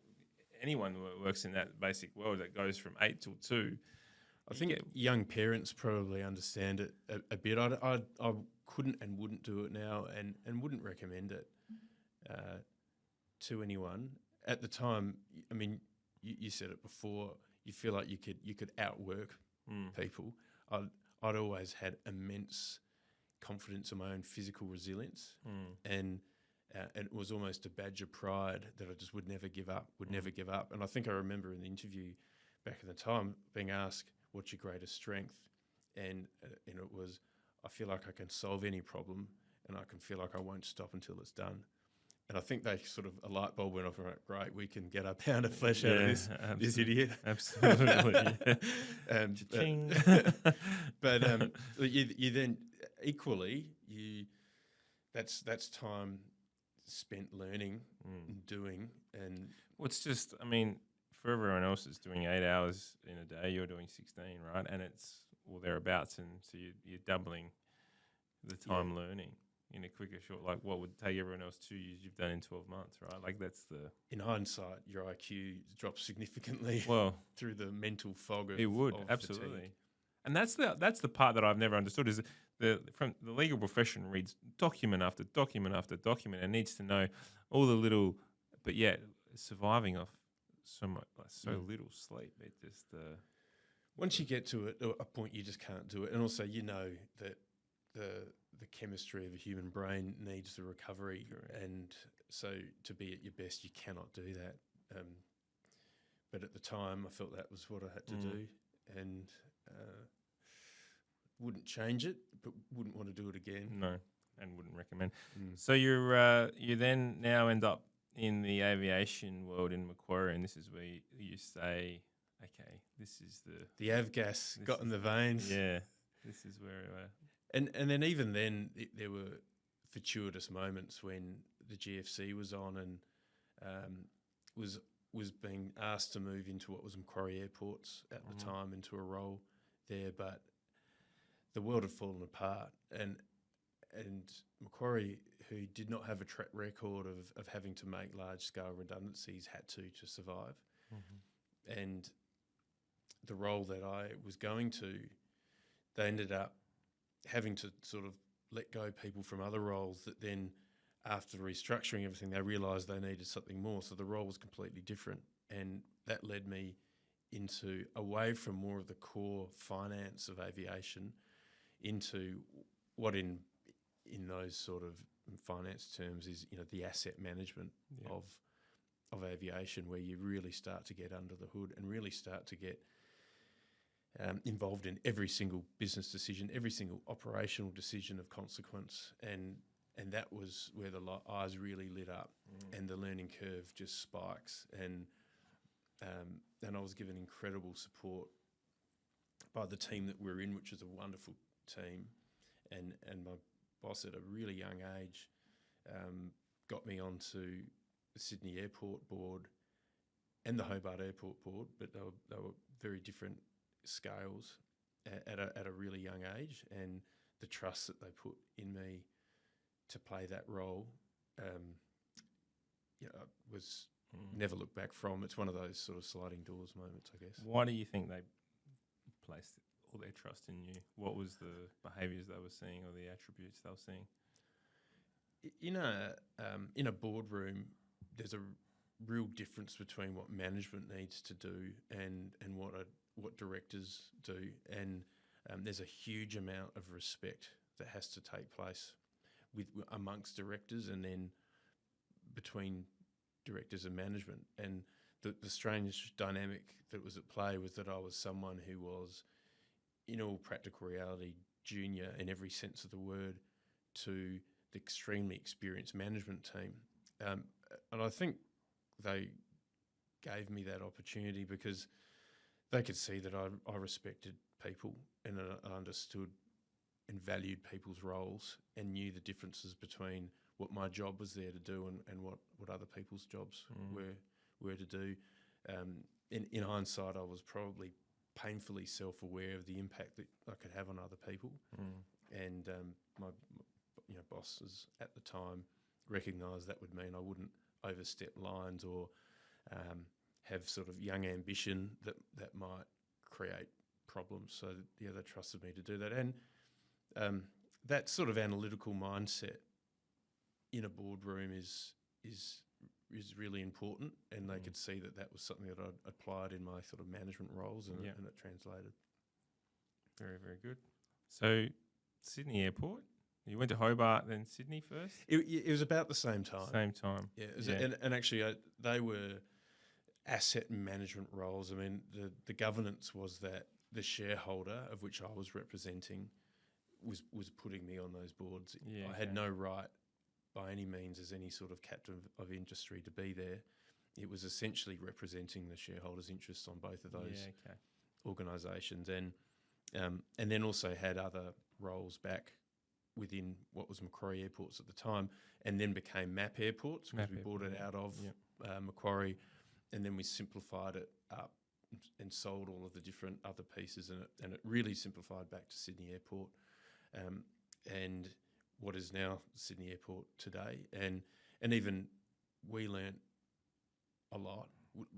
anyone who works in that basic world that goes from 8 till 2. I think young parents probably understand it a bit. I couldn't and wouldn't do it now, and wouldn't recommend it to anyone. At the time, I mean, you said it before, you feel like you could outwork people. I'd always had immense confidence in my own physical resilience, and it was almost a badge of pride that I just would never give up. And I think I remember in the interview back in the time being asked, "What's your greatest strength?" And it was, I feel like I can solve any problem, and I can feel like I won't stop until it's done. And I think they sort of, a light bulb went off and went, great, we can get a pound of flesh out of this idiot. Absolutely. Cha-ching. But you then equally, that's time spent learning and doing. And well, it's just, I mean, for everyone else, it's doing 8 hours in a day. You're doing 16, right? And it's all thereabouts, and so you're doubling the time learning in a quicker short. Like what would take everyone else 2 years, you've done in 12 months, right? Like that's the. In hindsight, your IQ drops significantly. Well, through the mental fog of it would of absolutely, fatigue. and that's the part that I've never understood is from the legal profession reads document after document after document and needs to know all the little, but yet surviving off so much, little sleep. It just once you get to a point, you just can't do it. And also, that the chemistry of a human brain needs the recovery. Correct. And so to be at your best, you cannot do that. But at the time, I felt that was what I had to do, and wouldn't change it, but wouldn't want to do it again. No, and wouldn't recommend. So you then now end up in the aviation world in Macquarie, and this is where you say, okay, this is the avgas got in the veins. Yeah, this is where. And then even then, there were fortuitous moments when the GFC was on and was being asked to move into what was Macquarie Airports at the time, into a role there, but the world had fallen apart, and Macquarie, who did not have a track record of having to make large scale redundancies, had to survive. And the role that I was going to, they ended up having to sort of let go people from other roles that then, after restructuring everything, they realised they needed something more. So the role was completely different, and that led me away from more of the core finance of aviation into what in those sort of finance terms is the asset management of aviation, where you really start to get under the hood and really start to get involved in every single business decision, every single operational decision of consequence, and that was where the eyes really lit up, and the learning curve just spikes, and I was given incredible support by the team that we're in, which is a wonderful team, and my boss at a really young age got me onto the Sydney Airport board and the Hobart Airport board, but they were very different scales at a really young age, and the trust that they put in me to play that role was never looked back from. It's one of those sort of sliding doors moments, I guess. Why do you think they placed all their trust in you? What was the behaviours they were seeing or the attributes they were seeing? In a boardroom, there's a real difference between what management needs to do and what directors do, and there's a huge amount of respect that has to take place amongst directors, and then between directors and management. And the strange dynamic that was at play was that I was someone who was, in all practical reality, junior in every sense of the word to the extremely experienced management team. And I think they gave me that opportunity because they could see that I respected people, and I understood and valued people's roles, and knew the differences between what my job was there to do and what other people's jobs were to do. In hindsight, I was probably painfully self-aware of the impact that I could have on other people, and my bosses at the time recognised that would mean I wouldn't overstep lines or have sort of young ambition that might create problems. So they trusted me to do that, and that sort of analytical mindset in a boardroom is really important, and they could see that was something that I'd applied in my sort of management roles, and it translated. Very, very good. So Sydney Airport, you went to Hobart, then Sydney first? It was about the same time. Same time. Yeah. And actually, they were asset management roles. I mean, the governance was that the shareholder, of which I was representing, was putting me on those boards. Yeah, I had no right by any means as any sort of captain of industry to be there. It was essentially representing the shareholders' interests on both of those organisations, and then also had other roles back within what was Macquarie Airports at the time, and then became MAP Airports because we bought it out of Macquarie, and then we simplified it up and sold all of the different other pieces, and it really simplified back to Sydney Airport, and what is now Sydney Airport today, and even we learnt a lot.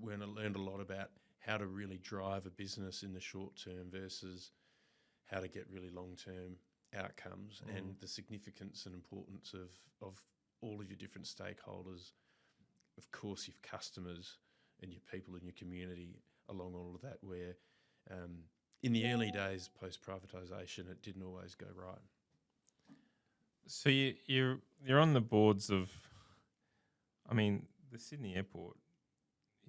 We learned a lot about how to really drive a business in the short term versus how to get really long term outcomes, and the significance and importance of all of your different stakeholders, of course your customers and your people in your community along all of that, where in the early days post privatisation it didn't always go right. So you're on the boards of, I mean, the Sydney Airport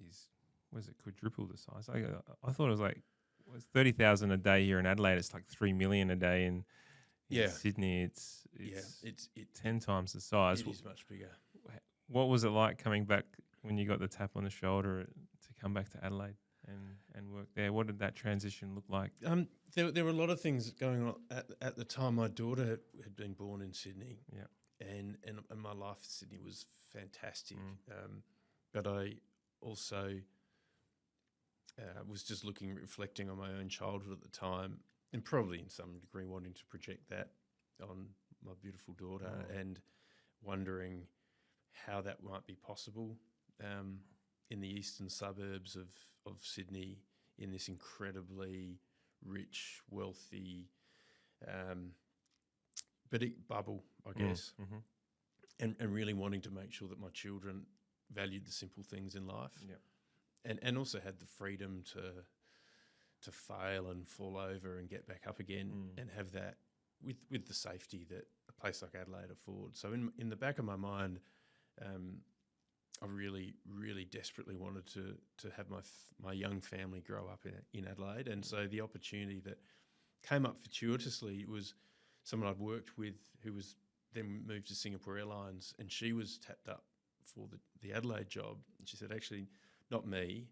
is, was it quadruple the size? I thought it was like, was 30,000 a day here in Adelaide. It's like 3 million a day in Sydney. It's 10 times the size. It is much bigger. What was it like coming back when you got the tap on the shoulder to come back to Adelaide and work there? What did that transition look like? There were a lot of things going on at the time. My daughter had been born in Sydney, and my life in Sydney was fantastic. But I also was just reflecting on my own childhood at the time, and probably in some degree wanting to project that on my beautiful daughter, and wondering how that might be possible in the eastern suburbs of Sydney, in this incredibly rich, wealthy, bubble, I guess, and really wanting to make sure that my children valued the simple things in life, and also had the freedom to fail and fall over and get back up again, and have that with the safety that a place like Adelaide affords. So in the back of my mind, I really, really desperately wanted to have my young family grow up in Adelaide, and so the opportunity that came up fortuitously was someone I'd worked with who was then moved to Singapore Airlines, and she was tapped up for the Adelaide job. And she said, actually, not me,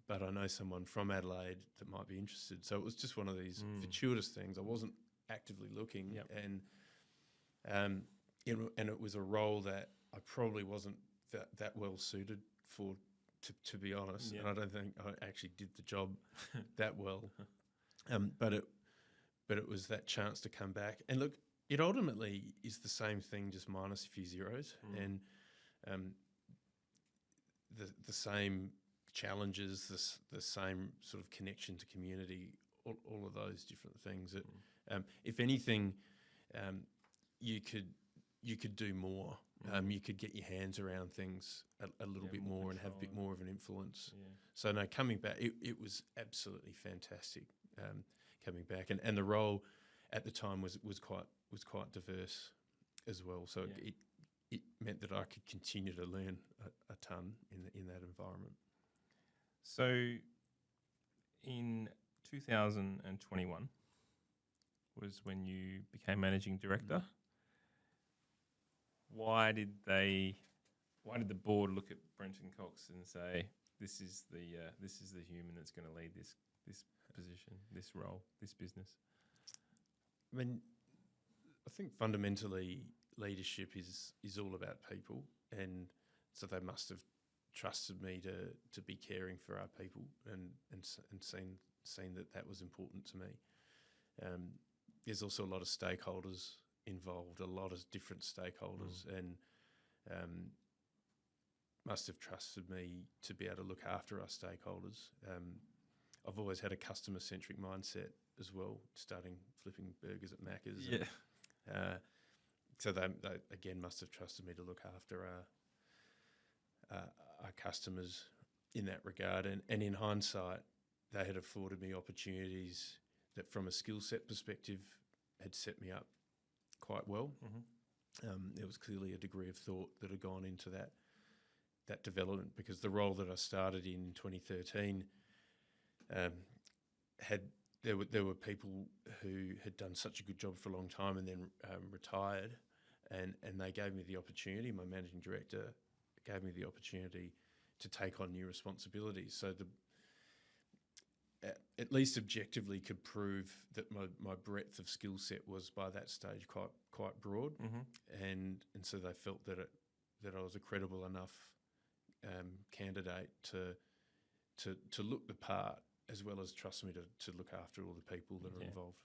but I know someone from Adelaide that might be interested. So it was just one of these fortuitous things. I wasn't actively looking, and it was a role that I probably wasn't that well suited for, to be honest. And I don't think I actually did the job that well. But it was that chance to come back. And look, it ultimately is the same thing, just minus a few zeros, and the same challenges, the same sort of connection to community, all of those different things. That, if anything, you could do more. You could get your hands around things a little bit more and have a bit more of an influence. So no, coming back, it was absolutely fantastic. Coming back, and the role at the time was quite diverse as well. So it meant that I could continue to learn a ton in that environment. So in 2021 was when you became managing director. Why did the board look at Brenton Cox and say, this is the human that's going to lead this position, this role, this business? I mean, I think fundamentally leadership is all about people, and so they must have trusted me to be caring for our people and seen that was important to me. There's also a lot of stakeholders involved, a lot of different stakeholders, and must have trusted me to be able to look after our stakeholders. I've always had a customer-centric mindset as well, starting flipping burgers at Macca's. So they again must have trusted me to look after our customers in that regard. And in hindsight, they had afforded me opportunities that from a skill set perspective had set me up quite well. There was clearly a degree of thought that had gone into that development, because the role that I started in 2013 had there were people who had done such a good job for a long time and then retired, and they gave me the opportunity. My managing director gave me the opportunity to take on new responsibilities. So at least objectively could prove that my breadth of skill set was by that stage quite broad, and so they felt that I was a credible enough candidate to look the part, as well as trust me to look after all the people that are involved.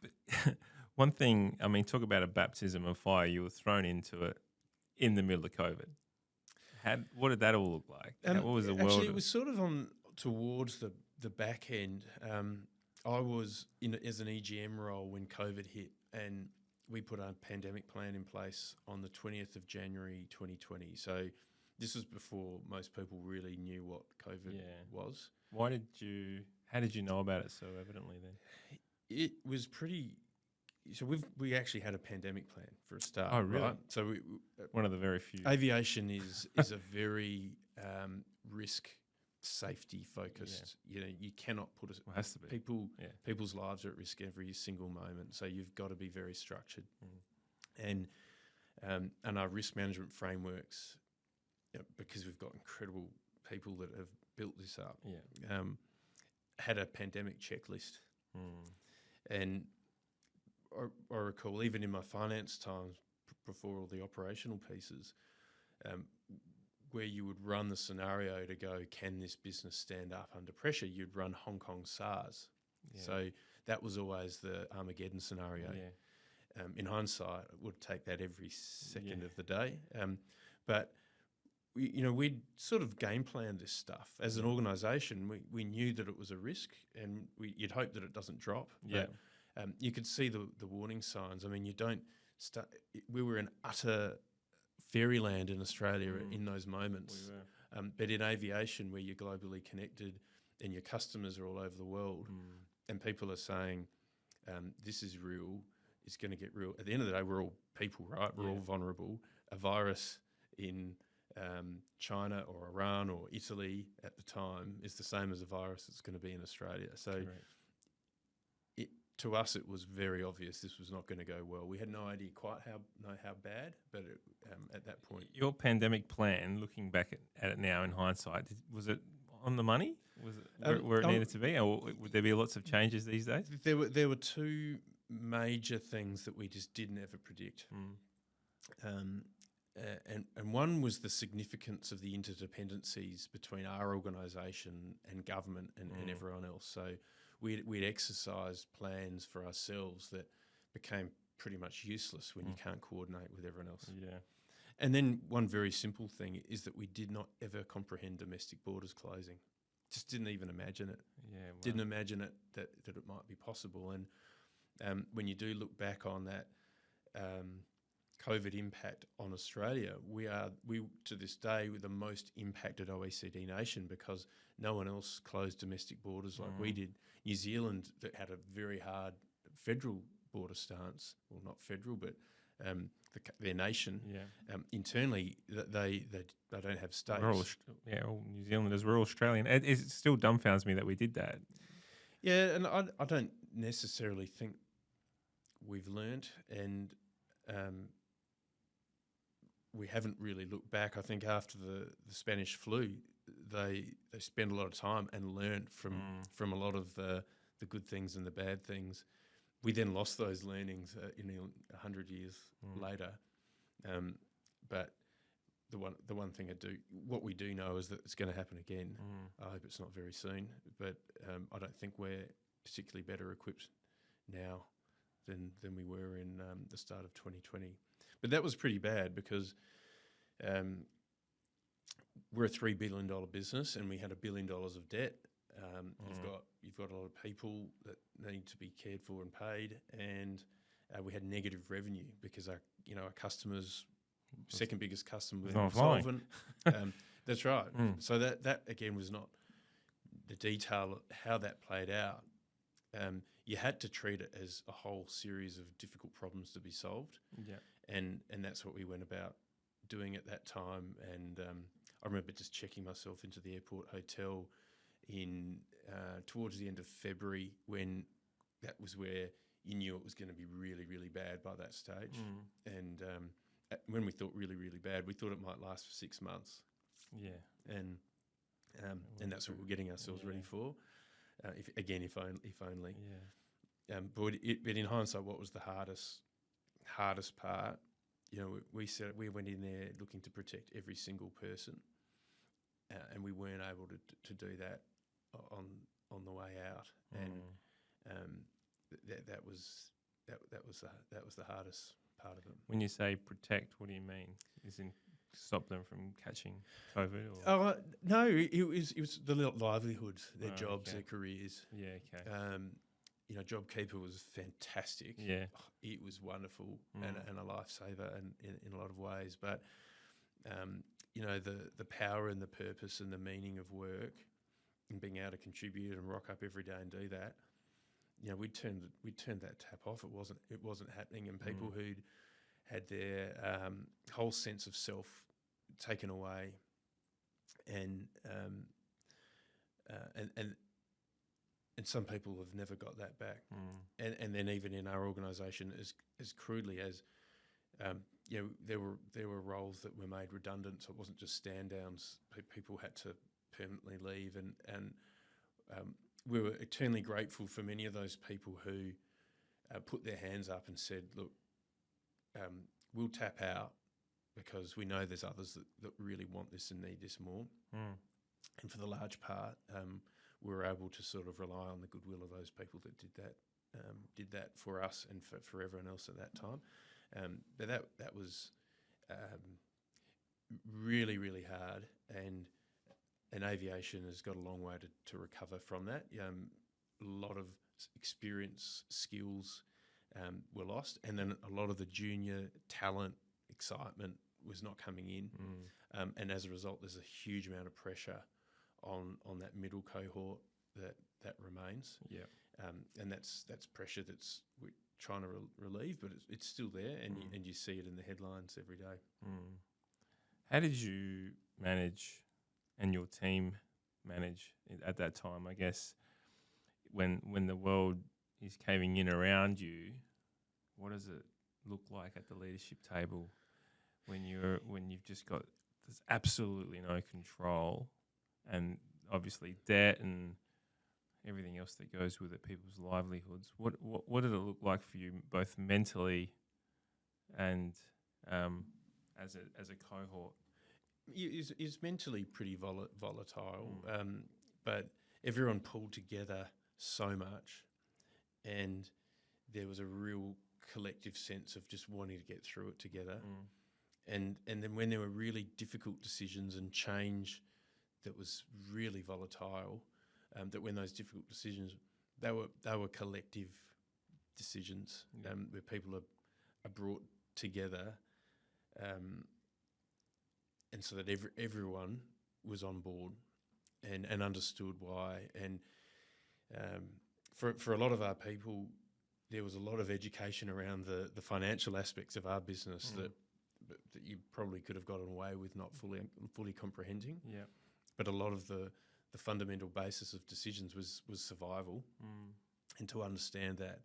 But one thing, I mean, talk about a baptism of fire. You were thrown into it in the middle of COVID. What did that all look like? What was the world? Actually, it was sort of on towards the back end. I was as an EGM role when COVID hit, and we put a pandemic plan in place on the 20th of January 2020. So this was before most people really knew what COVID was. How did you know about it so evidently then? It was pretty. So we actually had a pandemic plan for a start. Oh, really? Right? So one of the very few. Aviation is a very risk safety focused. You know, you cannot put has to be. People's lives are at risk every single moment. So you've got to be very structured, and our risk management frameworks, because we've got incredible people that have built this up. Had a pandemic checklist, and I recall even in my finance times before all the operational pieces, where you would run the scenario to go, can this business stand up under pressure? You'd run Hong Kong SARS. So that was always the Armageddon scenario. In hindsight, I would take that every second of the day. But we'd sort of game planned this stuff as an organisation. We knew that it was a risk, and you'd hope that it doesn't drop. But, you could see the warning signs. I mean, you don't start. We were in utter fairyland in Australia in those moments. We were. But in aviation, where you're globally connected and your customers are all over the world, and people are saying, this is real, it's going to get real. At the end of the day, we're all people, right? We're all vulnerable. A virus in China or Iran or Italy at the time is the same as a virus that's going to be in Australia. So to us, it was very obvious this was not going to go well. We had no idea quite how bad, but at that point, your pandemic plan, looking back at it now in hindsight, was it on the money? Was it where it needed to be, or would there be lots of changes these days? There were two major things that we just didn't ever predict, and one was the significance of the interdependencies between our organisation and government and everyone else. So we'd exercised plans for ourselves that became pretty much useless when you can't coordinate with everyone else. And then one very simple thing is that we did not ever comprehend domestic borders closing. Just didn't even imagine it. Didn't imagine it that it might be possible. And when you do look back on that COVID impact on Australia, we to this day we're the most impacted OECD nation because no one else closed domestic borders like we did. New Zealand that had a very hard federal border stance, well not federal but their nation internally they don't have states. All New Zealanders, we're all Australian. It still dumbfounds me that we did that. Yeah, and I don't necessarily think we've learnt, and we haven't really looked back. I think after the Spanish flu, they spent a lot of time and learnt from a lot of the good things and the bad things. We then lost those learnings 100 years later. But the one thing what we do know is that it's going to happen again. I hope it's not very soon, but I don't think we're particularly better equipped now than we were in the start of 2020. But that was pretty bad because we're a $3 billion business and we had $1 billion of debt. You've got a lot of people that need to be cared for and paid, and we had negative revenue because our customers, second biggest customer, was insolvent. That's right. So that again was not the detail of how that played out. You had to treat it as a whole series of difficult problems to be solved. And that's what we went about doing at that time. And I remember just checking myself into the airport hotel in towards the end of February, when that was where you knew it was going to be really, really bad by that stage. And when we thought really, really bad, we thought it might last for 6 months. Yeah. And that's what we're getting ourselves ready for. If only. Yeah. But in hindsight, what was the hardest part? You know, we went in there looking to protect every single person, and we weren't able to do that on the way out. And that was the hardest part of it. When you say protect, what do you mean? Is in stop them from catching COVID? Or? Oh no, it was the livelihoods, their jobs, their careers. Yeah, okay. You know, JobKeeper was fantastic. Yeah, it was wonderful and a lifesaver in a lot of ways. But you know, the power and the purpose and the meaning of work and being able to contribute and rock up every day and do that. You know, we turned that tap off. It wasn't happening, and people who'd had their whole sense of self taken away, and some people have never got that back. And then even in our organisation, as crudely as you know, there were roles that were made redundant, so it wasn't just stand downs. People had to permanently leave, and we were eternally grateful for many of those people who put their hands up and said, look, we'll tap out because we know there's others that really want this and need this more. And for the large part, we were able to sort of rely on the goodwill of those people that did that for us and for everyone else at that time. But that was really, really hard, and aviation has got a long way to recover from that. A lot of experience, skills were lost, and then a lot of the junior talent, excitement was not coming in. And as a result, there's a huge amount of pressure on that middle cohort that remains. Yeah. And that's pressure that's we're trying to relieve, but it's still there, and you see it in the headlines every day. How did you manage, and your team manage at that time? I guess when the world is caving in around you, what does it look like at the leadership table when you've just got there's absolutely no control, and obviously debt and everything else that goes with it, people's livelihoods? What did it look like for you, both mentally and as a cohort? Is mentally pretty volatile, but everyone pulled together so much, and there was a real collective sense of just wanting to get through it together. And then when there were really difficult decisions and change that was really volatile, that when those difficult decisions, they were collective decisions, where people are brought together, and so that everyone was on board and understood why. And for a lot of our people, there was a lot of education around the financial aspects of our business that you probably could have gotten away with not fully comprehending. Yeah. But a lot of the fundamental basis of decisions was survival, and to understand that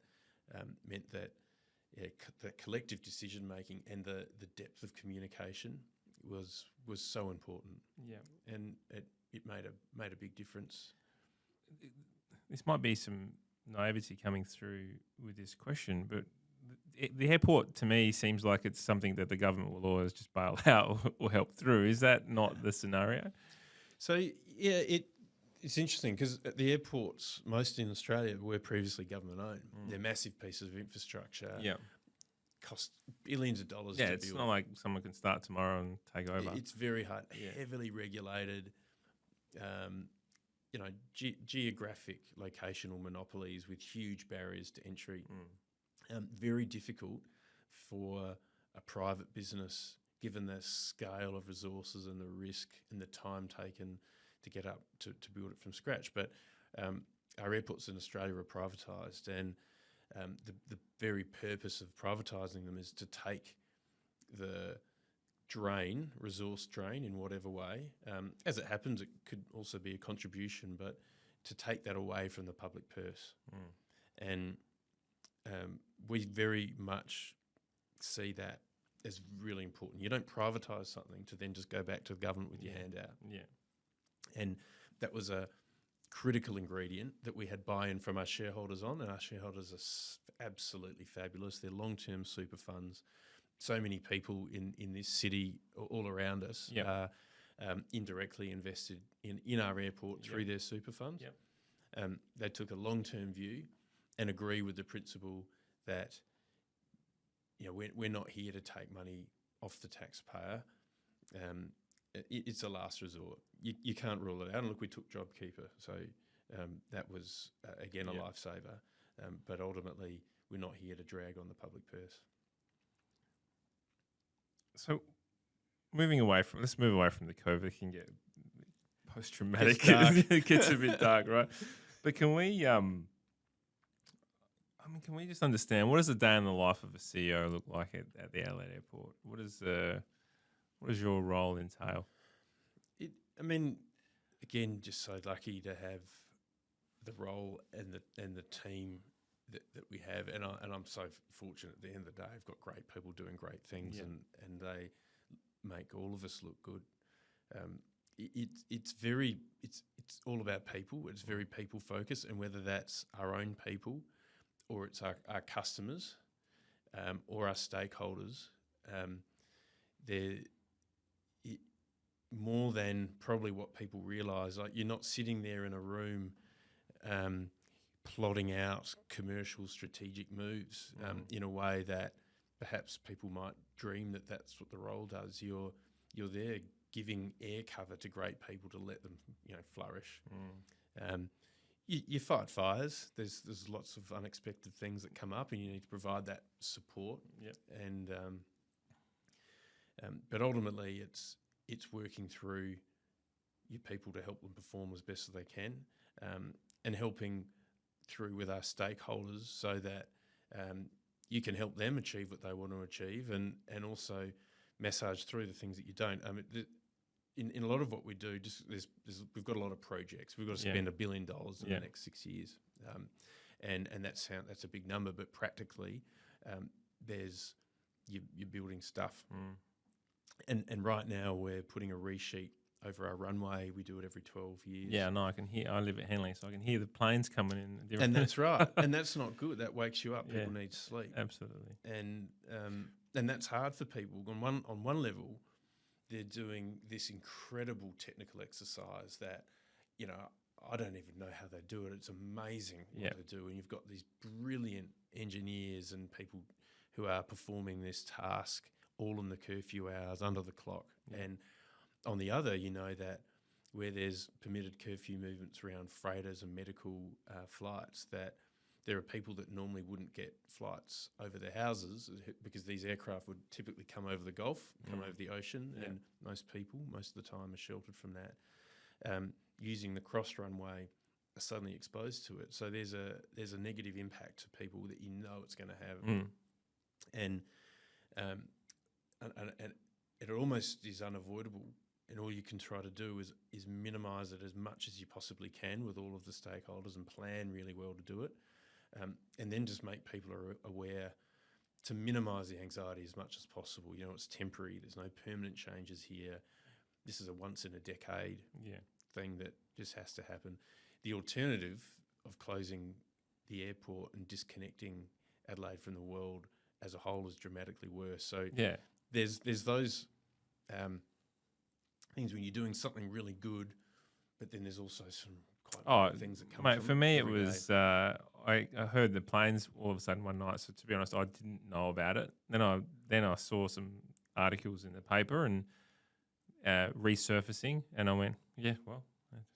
meant that that collective decision making and the depth of communication was so important. Yeah, and it made a big difference. This might be some naivety coming through with this question, but the airport to me seems like it's something that the government will always just bail out or help through. Is that not the scenario? So yeah, it's interesting because the airports, mostly in Australia, were previously government owned. They're massive pieces of infrastructure. Yeah, cost billions of dollars. Yeah, to it's build. not like someone can start tomorrow and take over. It's very hard, heavily regulated. Geographic, locational monopolies with huge barriers to entry. Very difficult for a private business, given the scale of resources and the risk and the time taken to get up to build it from scratch. But our airports in Australia are privatised, and the very purpose of privatising them is to take the resource drain in whatever way. As it happens, it could also be a contribution, but to take that away from the public purse. And we very much see that as really important. You don't privatise something to then just go back to the government with your hand out. Yeah. And that was a critical ingredient that we had buy-in from our shareholders on, and our shareholders are absolutely fabulous. They're long-term super funds. So many people in this city all around us are indirectly invested in our airport through their super funds. They took a long-term view and agree with the principle that we're not here to take money off the taxpayer. It's a last resort. You can't rule it out. And look, we took JobKeeper, so that was, again, a lifesaver. But ultimately, we're not here to drag on the public purse. So let's move away from the COVID. It can get post-traumatic. It gets a bit dark, right? But can we just understand, what does a day in the life of a CEO look like at the Adelaide Airport? What does your role entail? Again, just so lucky to have the role and the team that we have, and I'm so fortunate. At the end of the day, I've got great people doing great things, and they make all of us look good. It's all about people. It's very people focused, and whether that's our own people, or it's our customers, or our stakeholders, they're more than probably what people realise. Like, you're not sitting there in a room plotting out commercial strategic moves in a way that perhaps people might dream that that's what the role does. You're there giving air cover to great people to let them flourish. You fight fires. There's lots of unexpected things that come up, and you need to provide that support. And but ultimately, it's working through your people to help them perform as best as they can, and helping through with our stakeholders so that you can help them achieve what they want to achieve, and also massage through the things that you don't. In a lot of what we do, we've got a lot of projects. We've got to spend $1 billion in the next 6 years, and that's a big number. But practically, you're building stuff, and right now we're putting a resheet over our runway. We do it every 12 years. Yeah, no, I can hear. I live at Henley, so I can hear the planes coming in. And that's right, and that's not good. That wakes you up. People need sleep. Absolutely, and that's hard for people. On one level, they're doing this incredible technical exercise that, I don't even know how they do it. It's amazing what they do. And you've got these brilliant engineers and people who are performing this task all in the curfew hours, under the clock. And on the other, that where there's permitted curfew movements around freighters and medical flights, that there are people that normally wouldn't get flights over their houses because these aircraft would typically come over the Gulf, come over the ocean, and most people, most of the time, are sheltered from that. Using the cross runway, are suddenly exposed to it. So there's a negative impact to people that it's going to have, and it almost is unavoidable. And all you can try to do is minimise it as much as you possibly can with all of the stakeholders, and plan really well to do it. And then just make people aware to minimise the anxiety as much as possible. It's temporary. There's no permanent changes here. This is a once-in-a-decade thing that just has to happen. The alternative of closing the airport and disconnecting Adelaide from the world as a whole is dramatically worse. So there's those things when you're doing something really good, but then there's also some quite things that come from for me, it it was I heard the planes all of a sudden one night. So to be honest, I didn't know about it. Then I saw some articles in the paper and resurfacing, and I went, well,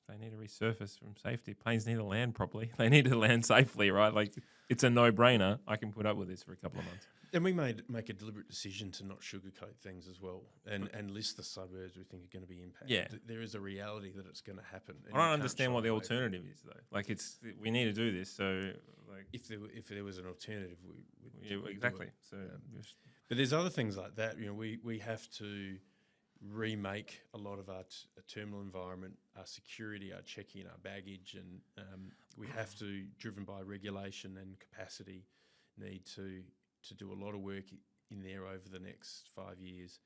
they need to resurface from safety. Planes need to land properly. They need to land safely, right? Like, it's a no-brainer. I can put up with this for a couple of months. And we make a deliberate decision to not sugarcoat things as well, and list the suburbs we think are going to be impacted. Yeah. There is a reality that it's going to happen. I don't understand what the alternative is, though. Like, we need to do this. So, like, if there was an alternative, we exactly. So, But there's other things like that. We have to remake a lot of our terminal environment, our security, our check-in, our baggage, and we have to, driven by regulation and capacity, need to do a lot of work in there over the next 5 years.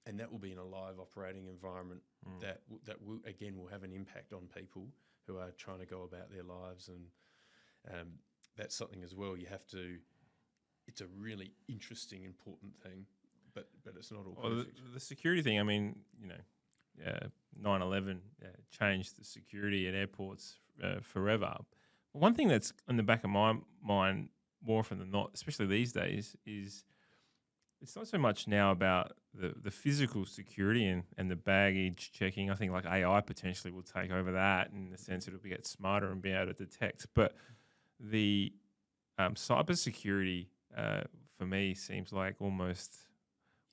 And that will be in a live operating environment that will, again, will have an impact on people who are trying to go about their lives. And that's something as well. You have to, it's a really interesting, important thing, but it's not all perfect. The security thing, I mean, 9/11 changed the security at airports forever. One thing that's in the back of my mind more often than not, especially these days, is it's not so much now about the physical security and the baggage checking. I think like AI potentially will take over that in the sense it'll get smarter and be able to detect. But the cybersecurity for me seems like almost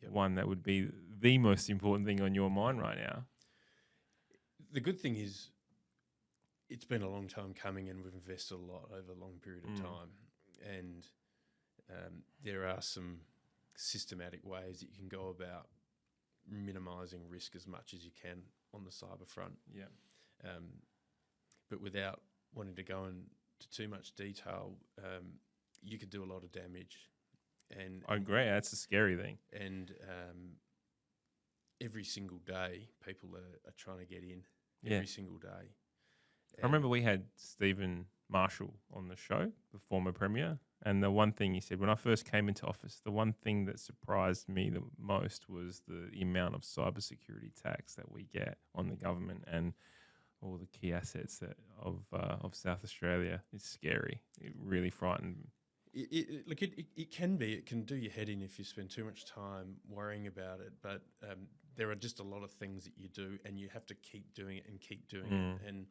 one that would be the most important thing on your mind right now. The good thing is it's been a long time coming and we've invested a lot over a long period of time. And there are some systematic ways that you can go about minimising risk as much as you can on the cyber front. Yeah. But without wanting to go into too much detail, you could do a lot of damage. And I agree. That's a scary thing. And every single day, people are trying to get in. Yeah. Every single day. I remember we had Stephen Marshall on the show, the former Premier, and the one thing he said, when I first came into office, the one thing that surprised me the most was the amount of cybersecurity tax that we get on the government and all the key assets of South Australia. It's scary. It really frightened me. It can be. It can do your head in if you spend too much time worrying about it. But there are just a lot of things that you do, and you have to keep doing it and keep doing it. And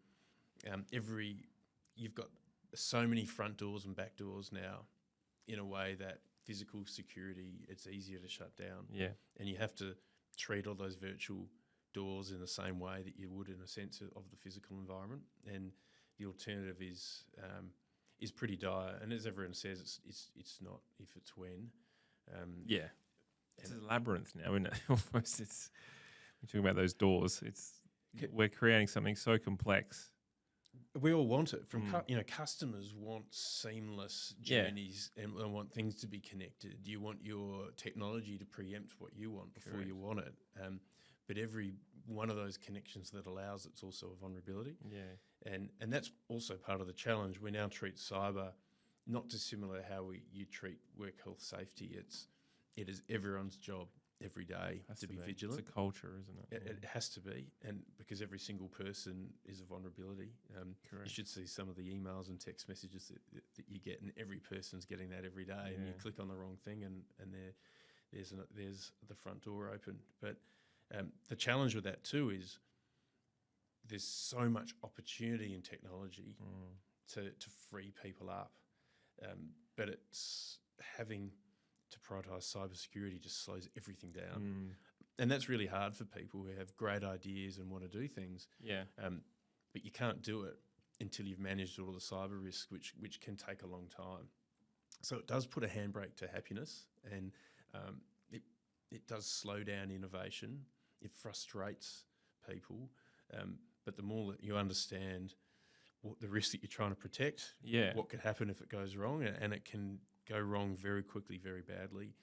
you've got so many front doors and back doors now, in a way that physical security, it's easier to shut down. Yeah, and you have to treat all those virtual doors in the same way that you would in a sense of the physical environment. And the alternative is pretty dire. And as everyone says, it's not if, it's when. It's a labyrinth now, isn't it? Almost. It's we're talking about those doors. We're creating something so complex. We all want it. Customers want seamless journeys and want things to be connected. You want your technology to preempt what you want before you want it. But every one of those connections that allows it's also a vulnerability. Yeah. And that's also part of the challenge. We now treat cyber not dissimilar to how you treat work health safety. It is everyone's job every day to be vigilant. It's a culture, isn't it? It has to be, and because every single person is a vulnerability. You should see some of the emails and text messages that you get, and every person's getting that every day. And you click on the wrong thing, and there's the front door open. But the challenge with that too is there's so much opportunity in technology to free people up, but it's having to prioritise cybersecurity just slows everything down. And that's really hard for people who have great ideas and want to do things. Yeah. But you can't do it until you've managed all the cyber risks, which can take a long time. So it does put a handbrake to happiness, and it does slow down innovation. It frustrates people. But the more that you understand what the risk that you're trying to protect, what could happen if it goes wrong, and it can go wrong very quickly, very badly,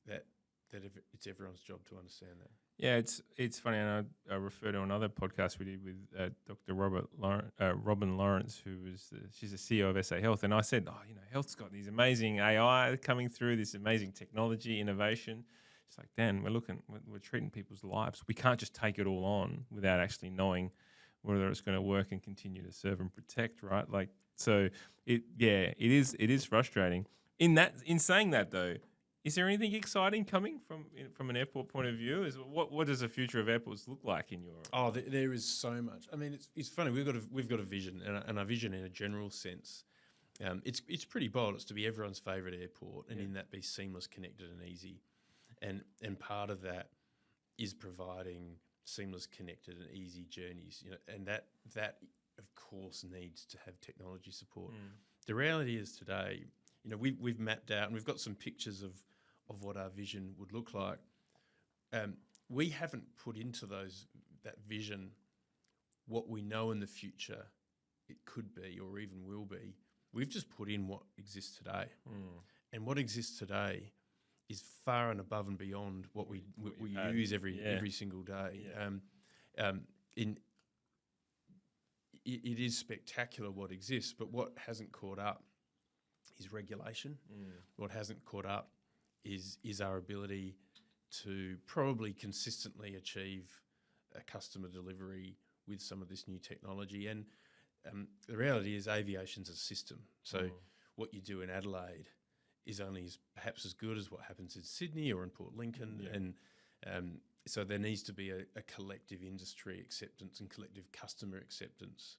that if it's everyone's job to understand that. Yeah, it's funny, and I refer to another podcast we did with Dr. Robin Lawrence, she's the CEO of SA Health, and I said, health's got these amazing AI coming through, this amazing technology, innovation. It's like, Dan, we're treating people's lives. We can't just take it all on without actually knowing whether it's going to work and continue to serve and protect, right? Like, so it is frustrating. In saying that though, is there anything exciting coming from an airport point of view? What does the future of airports look like in your? Oh, there is so much. I mean, it's funny. We've got a vision, and our vision in a general sense, it's pretty bold. It's to be everyone's favourite airport, and in that be seamless, connected, and easy. And part of that is providing seamless, connected, and easy journeys. And that of course needs to have technology support. The reality is today, we've mapped out, and we've got some pictures of of what our vision would look like. We haven't put into that vision what we know in the future it could be or even will be. We've just put in what exists today. And what exists today is far and above and beyond what we use every single day. Yeah. It is spectacular what exists, but what hasn't caught up is regulation. What hasn't caught up is our ability to probably consistently achieve a customer delivery with some of this new technology. And the reality is aviation's a system. So what you do in Adelaide is only perhaps as good as what happens in Sydney or in Port Lincoln. Yeah. And so there needs to be a collective industry acceptance and collective customer acceptance.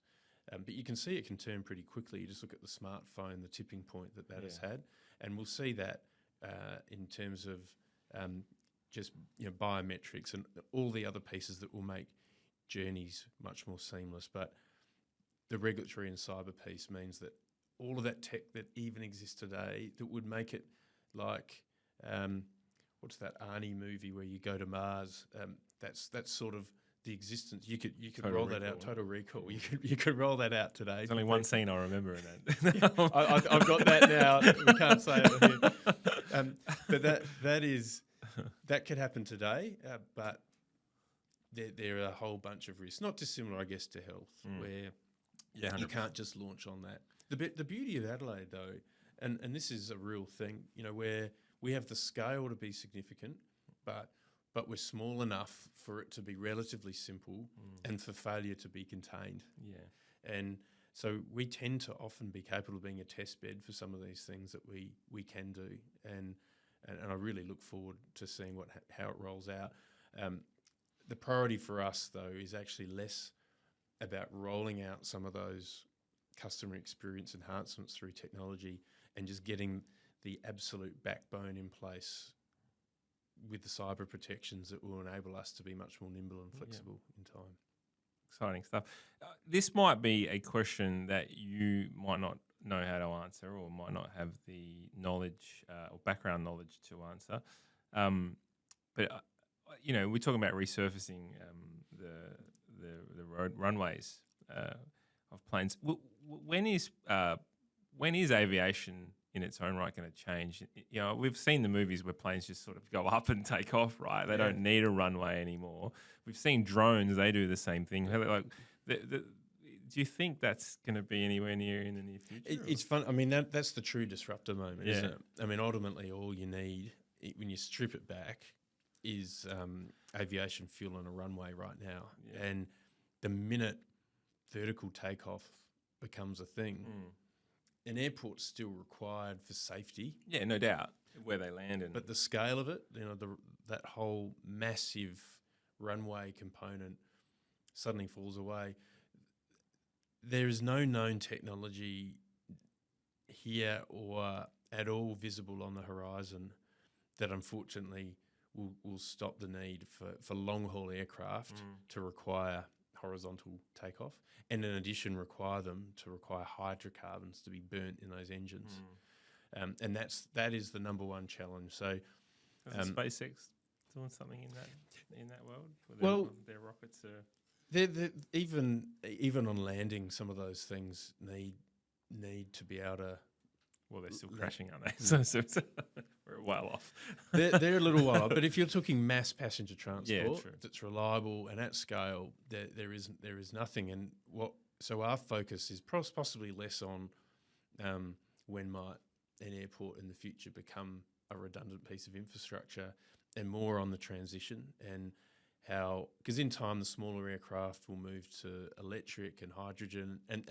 But you can see it can turn pretty quickly. You just look at the smartphone, the tipping point that has had. And we'll see that in terms of just biometrics and all the other pieces that will make journeys much more seamless. But the regulatory and cyber piece means that all of that tech that even exists today that would make it like, what's that Arnie movie where you go to Mars? That's sort of the existence. You could Total roll Recall. That out. Total Recall. You could roll that out today. There's only one scene I remember in that. I've got that now. We can't say it here. But that could happen today. But there are a whole bunch of risks, not dissimilar, I guess, to health, where you can't just launch on that. The beauty of Adelaide, though, and this is a real thing, where we have the scale to be significant, but we're small enough for it to be relatively simple and for failure to be contained. Yeah. And so we tend to often be capable of being a test bed for some of these things that we can do. And I really look forward to seeing how it rolls out. The priority for us, though, is actually less about rolling out some of those customer experience enhancements through technology and just getting the absolute backbone in place with the cyber protections that will enable us to be much more nimble and flexible in time. Exciting stuff. This might be a question that you might not know how to answer or might not have the knowledge or background knowledge to answer. But we're talking about resurfacing the road runways of planes. When is aviation in its own right going to change? We've seen the movies where planes just sort of go up and take off, right? They don't need a runway anymore. We've seen drones; they do the same thing. Do you think that's going to be anywhere near in the near future? It's fun. I mean, that's the true disruptor moment, isn't it? I mean, ultimately, all you need when you strip it back is aviation fuel on a runway right now. Yeah. And the minute vertical takeoff becomes a thing, an airport's still required for safety. Yeah, no doubt, where they land. But the scale of it, that whole massive runway component suddenly falls away. There is no known technology here or at all visible on the horizon that unfortunately will stop the need for long-haul aircraft to require horizontal takeoff, and in addition require hydrocarbons to be burnt in those engines. And that is the number one challenge. So is SpaceX doing something in that world? Their rockets are... Even on landing, some of those things need to be able to... Well, they're still crashing, aren't they? So we're a while off. They're a little while off. But if you're talking mass passenger transport true. That's reliable and at scale, there is nothing. And so our focus is possibly less on when might an airport in the future become a redundant piece of infrastructure, and more on the transition and how, because in time the smaller aircraft will move to electric and hydrogen, and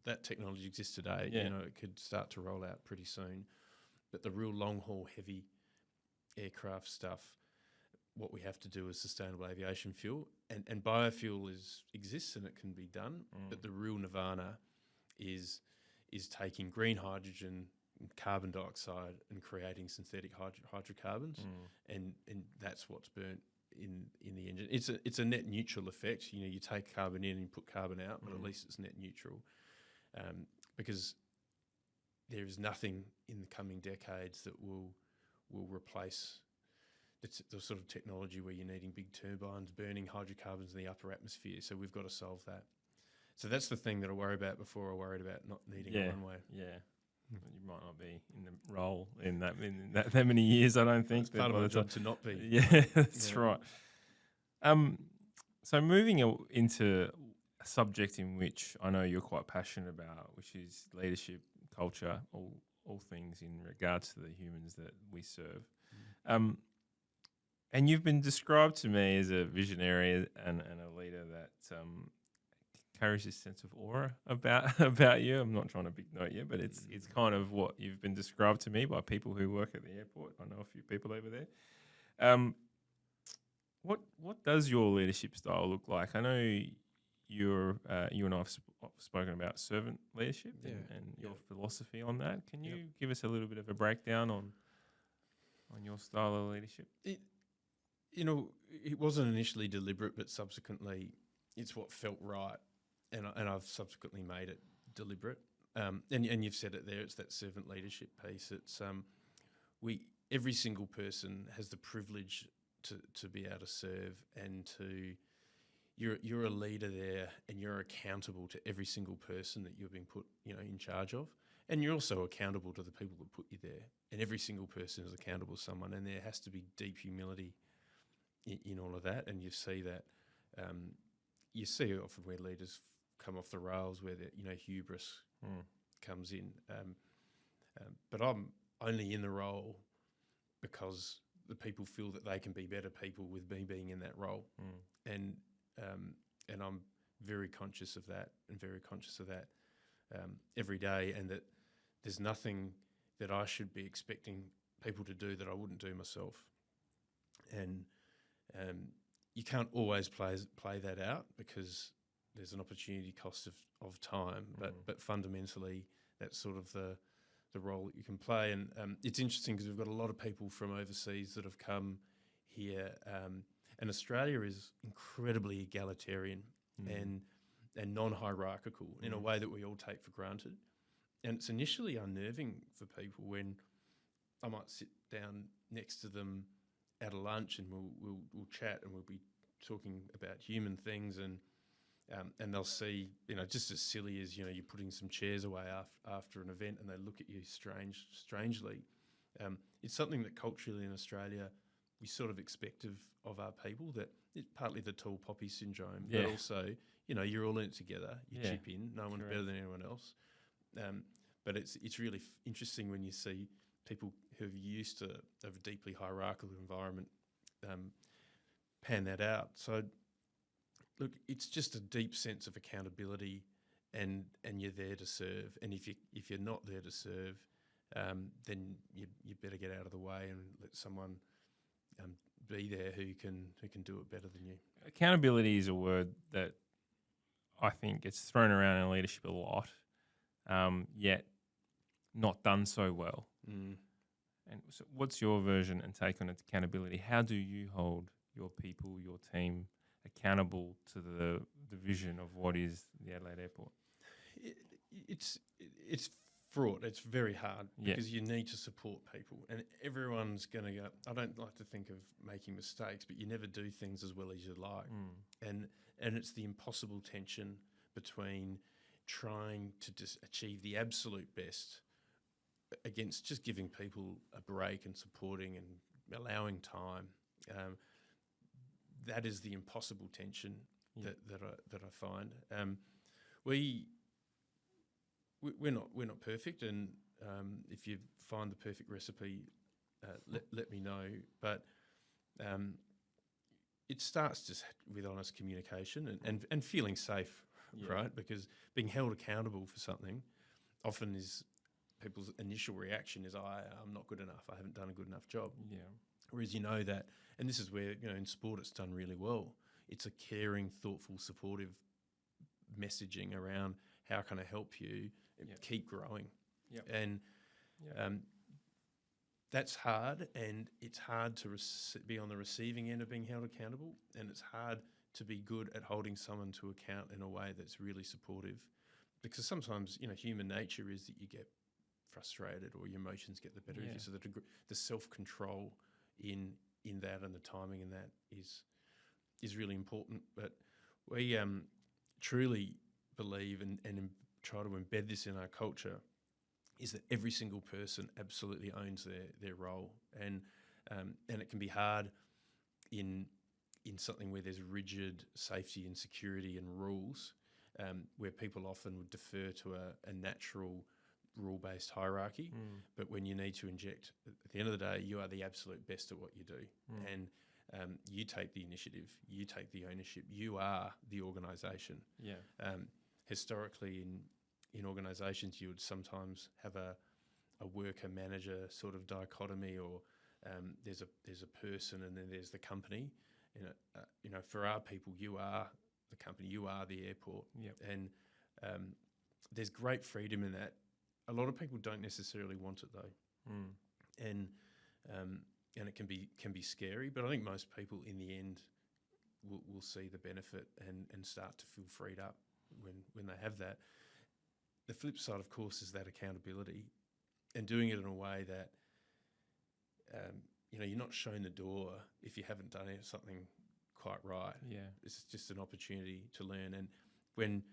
that technology exists today. It could start to roll out pretty soon. But the real long-haul heavy aircraft stuff, what we have to do is sustainable aviation fuel, and biofuel exists and it can be done. But the real nirvana is taking green hydrogen, carbon dioxide, and creating synthetic hydrocarbons, and that's what's burnt in the engine. It's a net neutral effect. You take carbon in and you put carbon out, but at least it's net neutral, because there is nothing in the coming decades that will will replace the sort of technology where you're needing big turbines, burning hydrocarbons in the upper atmosphere. So we've got to solve that. So that's the thing that I worry about before I worried about not needing a runway. Yeah. You might not be in the role in that many years, I don't think. It's part of my job to not be. Yeah, that's right. So moving into a subject in which I know you're quite passionate about, which is leadership, culture, all things in regards to the humans that we serve. And you've been described to me as a visionary and a leader that carries this sense of aura about you. I'm not trying to big note you, but it's kind of what you've been described to me by people who work at the airport. I know a few people over there. What does your leadership style look like? I know you and I have spoken about servant leadership and your philosophy on that. Can you give us a little bit of a breakdown on your style of leadership? It wasn't initially deliberate, but subsequently it's what felt right. And I've subsequently made it deliberate. And you've said it there. It's that servant leadership piece. It's every single person has the privilege to be able to serve, and you're a leader there, and you're accountable to every single person that you've been put in charge of, and you're also accountable to the people that put you there. And every single person is accountable to someone, and there has to be deep humility in all of that. And you see that. You see often where leaders come off the rails, where hubris comes in. But I'm only in the role because the people feel that they can be better people with me being in that role, and I'm very conscious of that, every day, and that there's nothing that I should be expecting people to do that I wouldn't do myself, and you can't always play that out because there's an opportunity cost of time, but fundamentally that's sort of the role that you can play. And it's interesting because we've got a lot of people from overseas that have come here, and Australia is incredibly egalitarian and non-hierarchical in a way that we all take for granted. And it's initially unnerving for people when I might sit down next to them at a lunch and we'll chat and we'll be talking about human things, and they'll see, just as silly as, you're putting some chairs away after an event and they look at you strangely. It's something that culturally in Australia we sort of expect of our people, that it's partly the tall poppy syndrome, but also, you're all in it together, you chip in, no one's better than anyone else. But it's really interesting when you see people who are used to a deeply hierarchical environment pan that out. So, look, it's just a deep sense of accountability, and you're there to serve. And if you're not there to serve, then you better get out of the way and let someone be there who can do it better than you. Accountability is a word that I think gets thrown around in leadership a lot, yet not done so well. And so what's your version and take on accountability? How do you hold your people, your team accountable to the vision of what is the Adelaide Airport? It's fraught. It's very hard because you need to support people, and everyone's going to go. I don't like to think of making mistakes, but you never do things as well as you'd like, and it's the impossible tension between trying to just achieve the absolute best against just giving people a break and supporting and allowing time. That is the impossible tension that I find. We're not perfect, and if you find the perfect recipe, let me know. But it starts just with honest communication and feeling safe, right? Because being held accountable for something often is people's initial reaction is, I'm not good enough. I haven't done a good enough job. Yeah. Whereas that, and this is where, in sport it's done really well. It's a caring, thoughtful, supportive messaging around how can I help you keep growing. And that's hard, and it's hard to be on the receiving end of being held accountable, and it's hard to be good at holding someone to account in a way that's really supportive, because sometimes, human nature is that you get frustrated or your emotions get the better of you. So the self-control in that and the timing in that is really important. But we truly believe and try to embed this in our culture is that every single person absolutely owns their role, and it can be hard in something where there's rigid safety and security and rules, where people often would defer to a natural rule-based hierarchy. But when you need to inject, at the end of the day, you are the absolute best at what you do, and you take the initiative, you take the ownership, you are the organisation. Historically, in organisations, you would sometimes have a worker-manager sort of dichotomy, or there's a person and then there's the company. For our people, you are the company, you are the airport, and there's great freedom in that. A lot of people don't necessarily want it though, and it can be scary. But I think most people in the end will see the benefit and start to feel freed up when they have that. The flip side, of course, is that accountability, and doing it in a way that you're not shown the door if you haven't done something quite right. It's just an opportunity to learn, and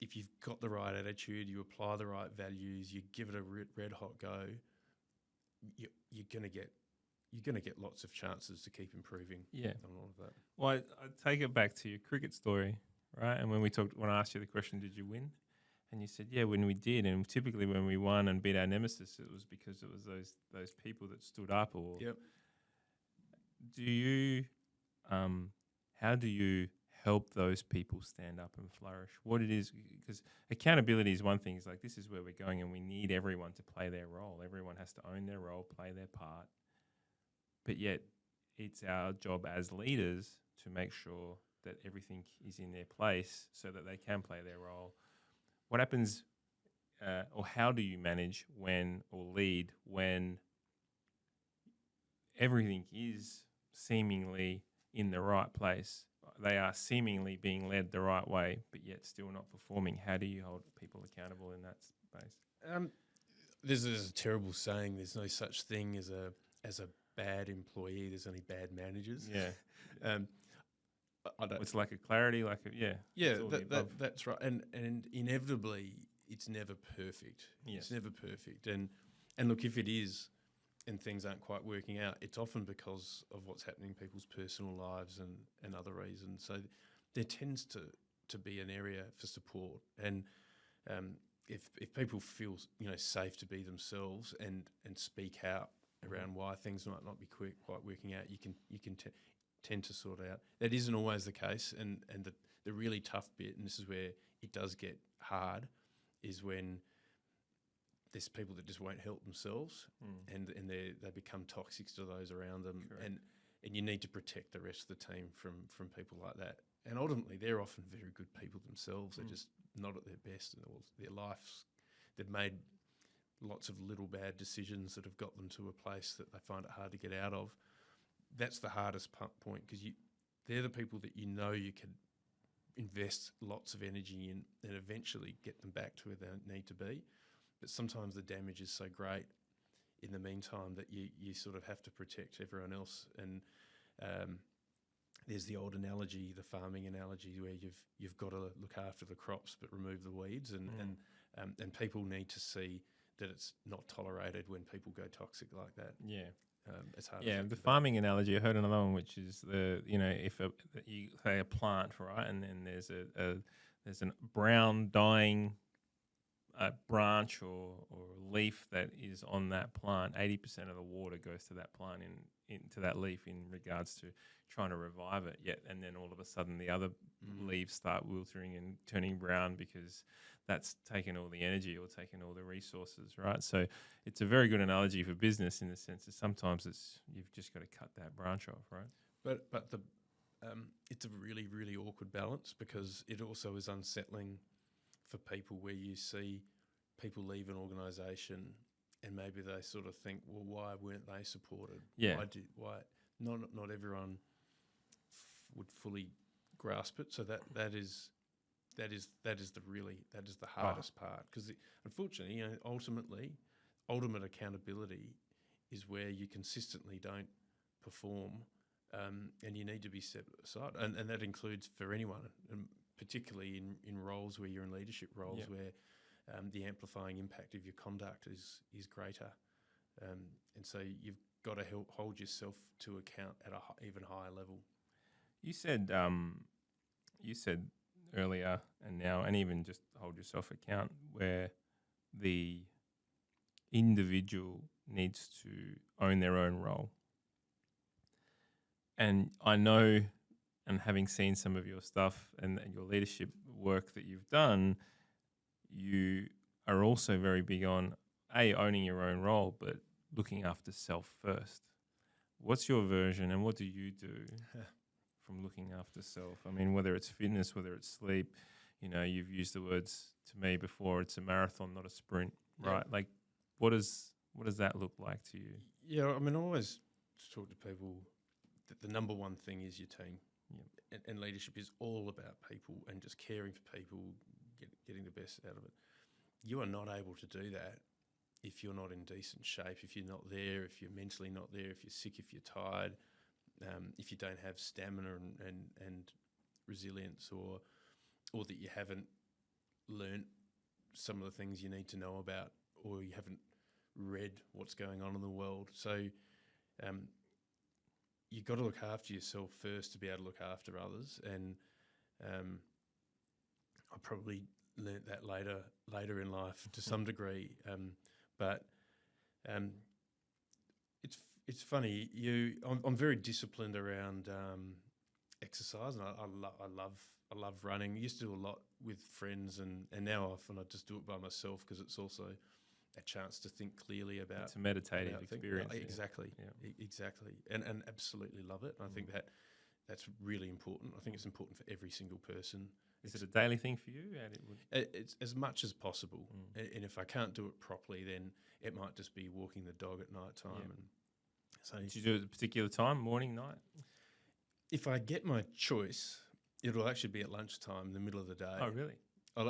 if you've got the right attitude, you apply the right values, you give it a red hot go, you're gonna get lots of chances to keep improving. On all of that. Well, I take it back to your cricket story, right? And when I asked you the question, did you win? And you said, yeah, when we did. And typically when we won and beat our nemesis, it was because it was those people that stood up. Or do you, how do you help those people stand up and flourish? What it is, because accountability is one thing. It's like, this is where we're going and we need everyone to play their role. Everyone has to own their role, play their part. But yet it's our job as leaders to make sure that everything is in their place so that they can play their role. What happens, or how do you manage or lead when everything is seemingly in the right place? They are seemingly being led the right way, but yet still not performing. How do you hold people accountable in that space? There's a terrible saying: "There's no such thing as a bad employee. There's only bad managers." It's like a clarity, that's right. And inevitably, it's never perfect. It's never perfect. And look, if it is, and things aren't quite working out, it's often because of what's happening in people's personal lives and other reasons. So there tends to be an area for support. And if people feel safe to be themselves and speak out around why things might not be quite working out, you can tend to sort out. That isn't always the case, and the really tough bit, and this is where it does get hard, is when there's people that just won't help themselves, and they become toxic to those around them. Correct. And you need to protect the rest of the team from people like that. And ultimately, they're often very good people themselves. They're just not at their best in their lives. They've made lots of little bad decisions that have got them to a place that they find it hard to get out of. That's the hardest point, because they're the people that you can invest lots of energy in and eventually get them back to where they need to be. But sometimes the damage is so great in the meantime that you sort of have to protect everyone else. And there's the old analogy, the farming analogy, where you've got to look after the crops but remove the weeds, and people need to see that it's not tolerated when people go toxic like that. It's hard. The farming analogy. I heard another one, which is if you say a plant, right, and then there's a brown dying branch or leaf that is on that plant. 80% of the water goes to that plant into that leaf in regards to trying to revive it. And then all of a sudden the other leaves start wilting and turning brown because that's taken all the energy or taken all the resources, right? So it's a very good analogy for business in the sense that sometimes you've just got to cut that branch off, right? But it's a really, really awkward balance, because it also is unsettling for people where you see people leave an organisation and maybe they sort of think, well, why weren't they supported? Why not everyone would fully grasp it? So that is the hardest part, because unfortunately, ultimately, ultimate accountability is where you consistently don't perform, and you need to be set aside. And that includes for anyone, and particularly in roles where you're in leadership roles, where the amplifying impact of your conduct is greater. And so you've got to hold yourself to account at a even higher level. You said earlier and now, and even just hold yourself account, where the individual needs to own their own role. And I know, and having seen some of your stuff and your leadership work that you've done, you are also very big on owning your own role, but looking after self first. What's your version, and what do you do from looking after self? I mean, whether it's fitness, whether it's sleep, you've used the words to me before, it's a marathon, not a sprint, right? Like, what does that look like to you? Yeah, I mean, I always talk to people that the number one thing is your team. Yeah. And leadership is all about people and just caring for people, getting the best out of it. You are not able to do that if you're not in decent shape, if you're not there, if you're mentally not there, if you're sick, if you're tired, if you don't have stamina and resilience, or that you haven't learnt some of the things you need to know about, or you haven't read what's going on in the world. So you've got to look after yourself first to be able to look after others. And I probably learnt that later in life to some degree. But it's funny. I'm very disciplined around exercise, and I love running. I used to do a lot with friends, and now often I just do it by myself because it's also a chance to think clearly about. It's a meditative experience. Exactly, exactly, and absolutely love it. And I think that's really important. I think it's important for every single person. Is it a daily thing for you? It's as much as possible, and if I can't do it properly, then it might just be walking the dog at night time. And so, do you do it at a particular time, morning, night? If I get my choice, it'll actually be at lunchtime, in the middle of the day. Oh, really?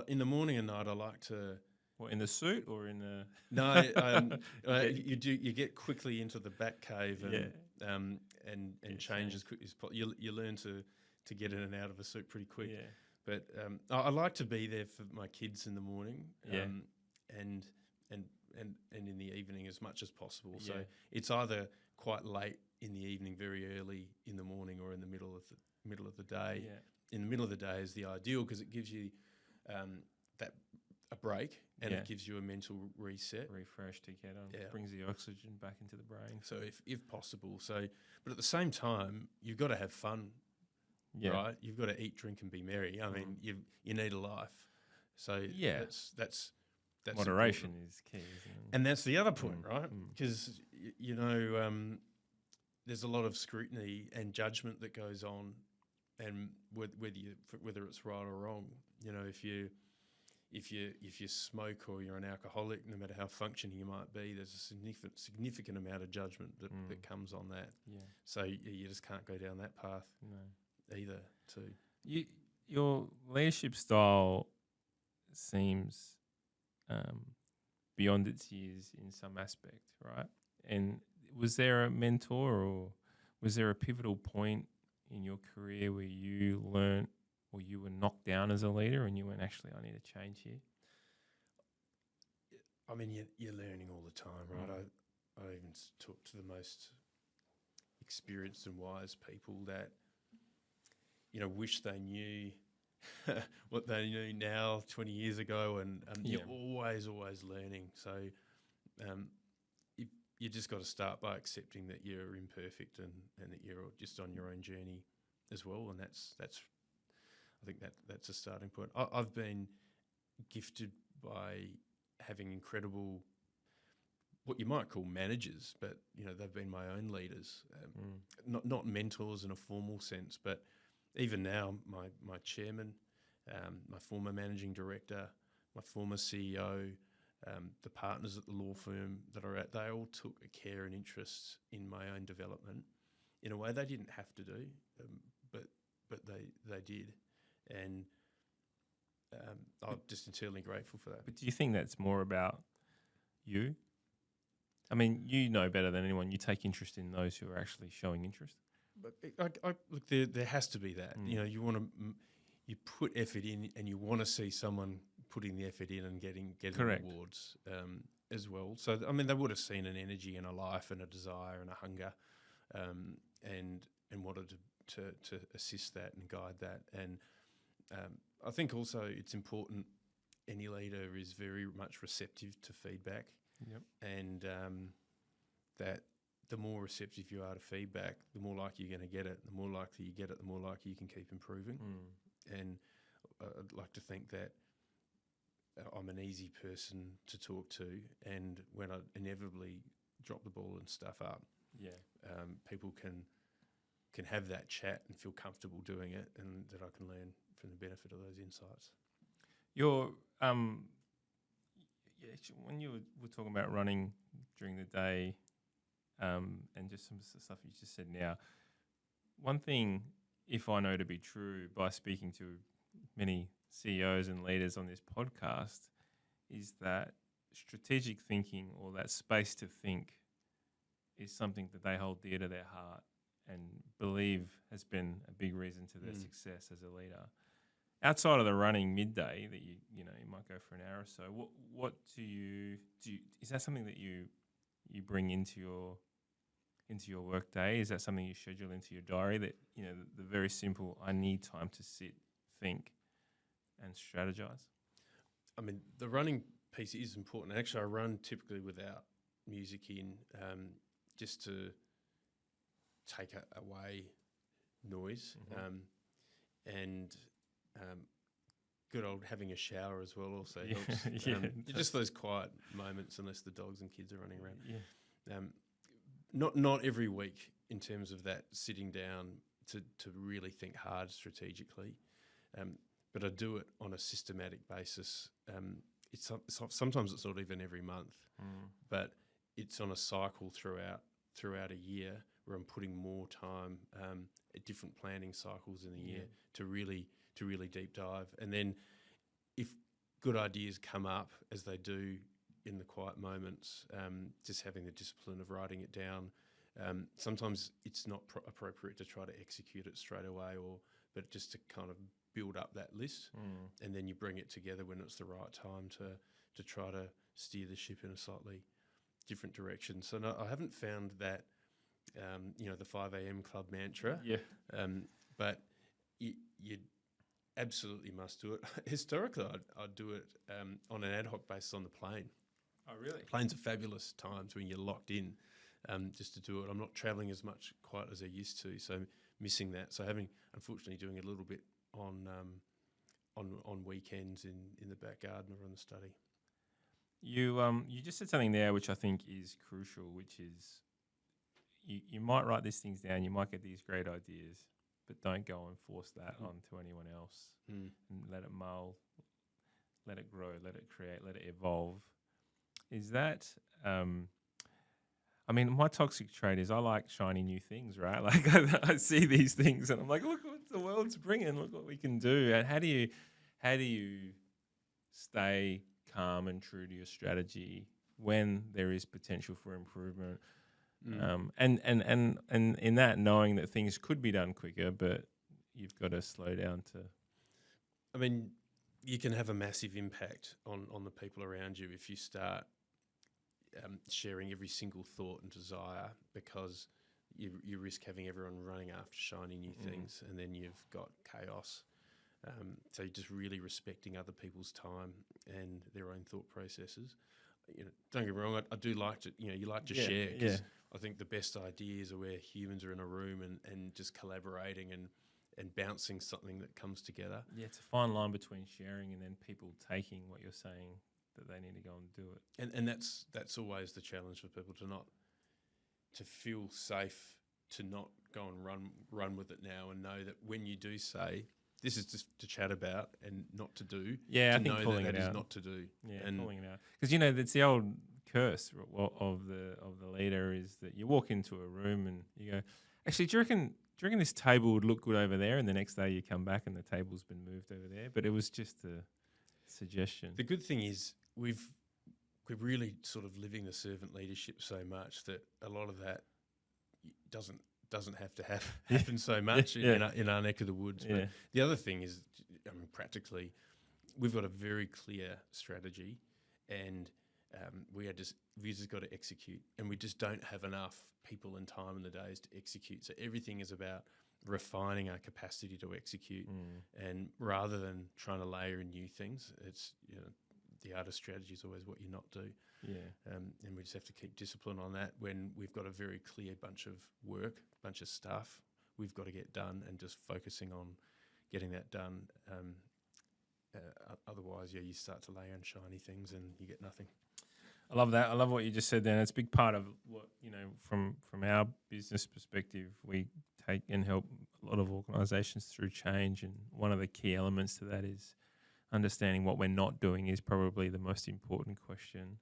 In the morning and night, I like to. What, in the suit or in the? No, you get quickly into the back cave and change as quickly as possible. You learn to get in and out of a suit pretty quick. Yeah. But I like to be there for my kids in the morning, and in the evening as much as possible. So it's either quite late in the evening, very early in the morning, or in the middle of the day. Yeah. In the middle of the day is the ideal because it gives you a break, and it gives you a mental reset, refresh to get on. Yeah. Brings the oxygen back into the brain. So if possible. So, but at the same time, you've got to have fun. Yeah. Right, you've got to eat, drink, and be merry. I mean, you need a life. So that's moderation important. Is key, isn't it? And that's the other point, right? Because there's a lot of scrutiny and judgment that goes on, and whether it's right or wrong. If you smoke or you're an alcoholic, no matter how functioning you might be, there's a significant amount of judgment that comes on that. Yeah. So you just can't go down that path. No. Either too. Your leadership style seems beyond its years in some aspect, right? And was there a mentor, or was there a pivotal point in your career where you learnt, or you were knocked down as a leader and you went, actually, I need to change here? I mean, you're learning all the time, right? I even talk to the most experienced and wise people that wish they knew what they knew now 20 years ago, and you're always learning. So you just got to start by accepting that you're imperfect and that you're just on your own journey as well, and that's I think that's a starting point. I've been gifted by having incredible, what you might call managers, but they've been my own leaders, not mentors in a formal sense, but even now, my chairman, my former managing director, my former CEO, the partners at the law firm that are they all took a care and interest in my own development in a way they didn't have to do, but they did, and I'm just eternally grateful for that. But do you think that's more about you I mean, you know better than anyone. You take interest in those who are actually showing interest. But look, there has to be that. You know, you want to you put effort in, and you want to see someone putting the effort in and getting Correct. rewards as well. So I mean, they would have seen an energy and a life and a desire and a hunger, and wanted to assist that and guide that. And I think also it's important. Any leader is very much receptive to feedback. Yep. And that the more receptive you are to feedback, the more likely you're going to get it. The more likely you get it, the more likely you can keep improving. And I'd like to think that I'm an easy person to talk to, and when I inevitably drop the ball and stuff up, people can have that chat and feel comfortable doing it, and that I can learn from the benefit of those insights. Your when you were talking about running during the day, and just some stuff you just said now, one thing, if I know to be true by speaking to many CEOs and leaders on this podcast, is that strategic thinking, or that space to think, is something that they hold dear to their heart and believe has been a big reason to their success as a leader. Outside of the running midday that you might go for an hour or so, what do you is that something that you bring into your work day? Is that something you schedule into your diary, that the very simple, I need time to sit, think and strategize? I mean, the running piece is important. Actually, I run typically without music in, just to take away noise, and good old having a shower as well also helps. Just those quiet moments, unless the dogs and kids are running around. Not every week in terms of that sitting down to really think hard strategically, but I do it on a systematic basis. Sometimes it's not even every month, but it's on a cycle throughout a year, where I'm putting more time at different planning cycles in the year to really deep dive. And then if good ideas come up, as they do in the quiet moments, just having the discipline of writing it down. Sometimes it's not appropriate to try to execute it straight away, but just to kind of build up that list, and then you bring it together when it's the right time to try to steer the ship in a slightly different direction. So no, I haven't found that the 5 a.m. club mantra, but you absolutely must do it. Historically, I'd do it on an ad hoc basis on the plane. Oh, really? Planes are fabulous times when you're locked in, just to do it. I'm not travelling as much quite as I used to, so missing that. So unfortunately doing a little bit on weekends in the back garden or in the study. You just said something there which I think is crucial, which is you might write these things down, you might get these great ideas, but don't go and force that onto anyone else. And let it mull, let it grow, let it create, let it evolve. Is that, I mean, my toxic trait is I like shiny new things, right? Like I see these things and I'm like, look what the world's bringing, look what we can do. And how do you stay calm and true to your strategy when there is potential for improvement? And in that, knowing that things could be done quicker, but you've got to slow down to. I mean, you can have a massive impact on the people around you if you start sharing every single thought and desire, because you risk having everyone running after shiny new things, and then you've got chaos. So you're just really respecting other people's time and their own thought processes. Don't get me wrong, I do like to, you like to share, because I think the best ideas are where humans are in a room and just collaborating and bouncing something that comes together. Yeah, it's a fine line between sharing and then people taking what you're saying that they need to go and do it. And that's always the challenge for people, to feel safe, to not go and run with it now, and know that when you do say, this is just to chat about and not to do. Yeah, to I think know calling that it out is not to do. Yeah, and calling it out, because it's the old curse of the leader is that you walk into a room and you go, actually, do you reckon this table would look good over there? And the next day you come back and the table's been moved over there, but it was just a suggestion. The good thing is we're really sort of living the servant leadership so much that a lot of that doesn't have to happen so much in our neck of the woods. Yeah. But the other thing is, I mean, practically, we've got a very clear strategy, and we've just got to execute, and we just don't have enough people and time in the days to execute. So everything is about refining our capacity to execute, and rather than trying to layer in new things, it's the art of strategy is always what you not do. Yeah. And we just have to keep discipline on that when we've got a very clear bunch of work, bunch of stuff we've got to get done, and just focusing on getting that done. Otherwise, you start to layer on shiny things and you get nothing. I love that. I love what you just said there. And it's a big part of what, from our business perspective, we take and help a lot of organisations through change. And one of the key elements to that is understanding what we're not doing is probably the most important question.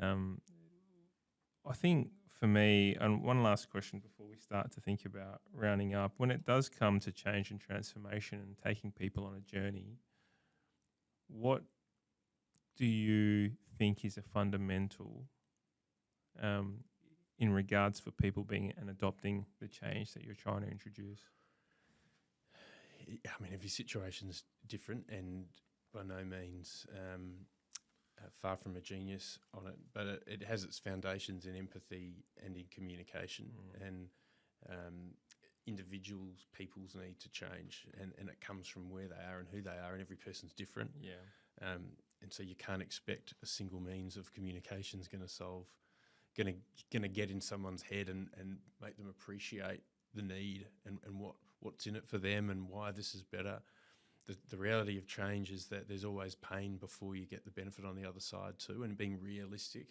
I think for me, and one last question before we start to think about rounding up, when it does come to change and transformation and taking people on a journey, what do you think is a fundamental in regards for people being and adopting the change that you're trying to introduce? I mean, every situation's different, and by no means far from a genius on it, but it has its foundations in empathy and in communication, and individuals, people's need to change, and it comes from where they are and who they are, and every person's different. And so you can't expect a single means of communication is going to get in someone's head and make them appreciate the need and what's in it for them and why this is better. The reality of change is that there's always pain before you get the benefit on the other side too, and being realistic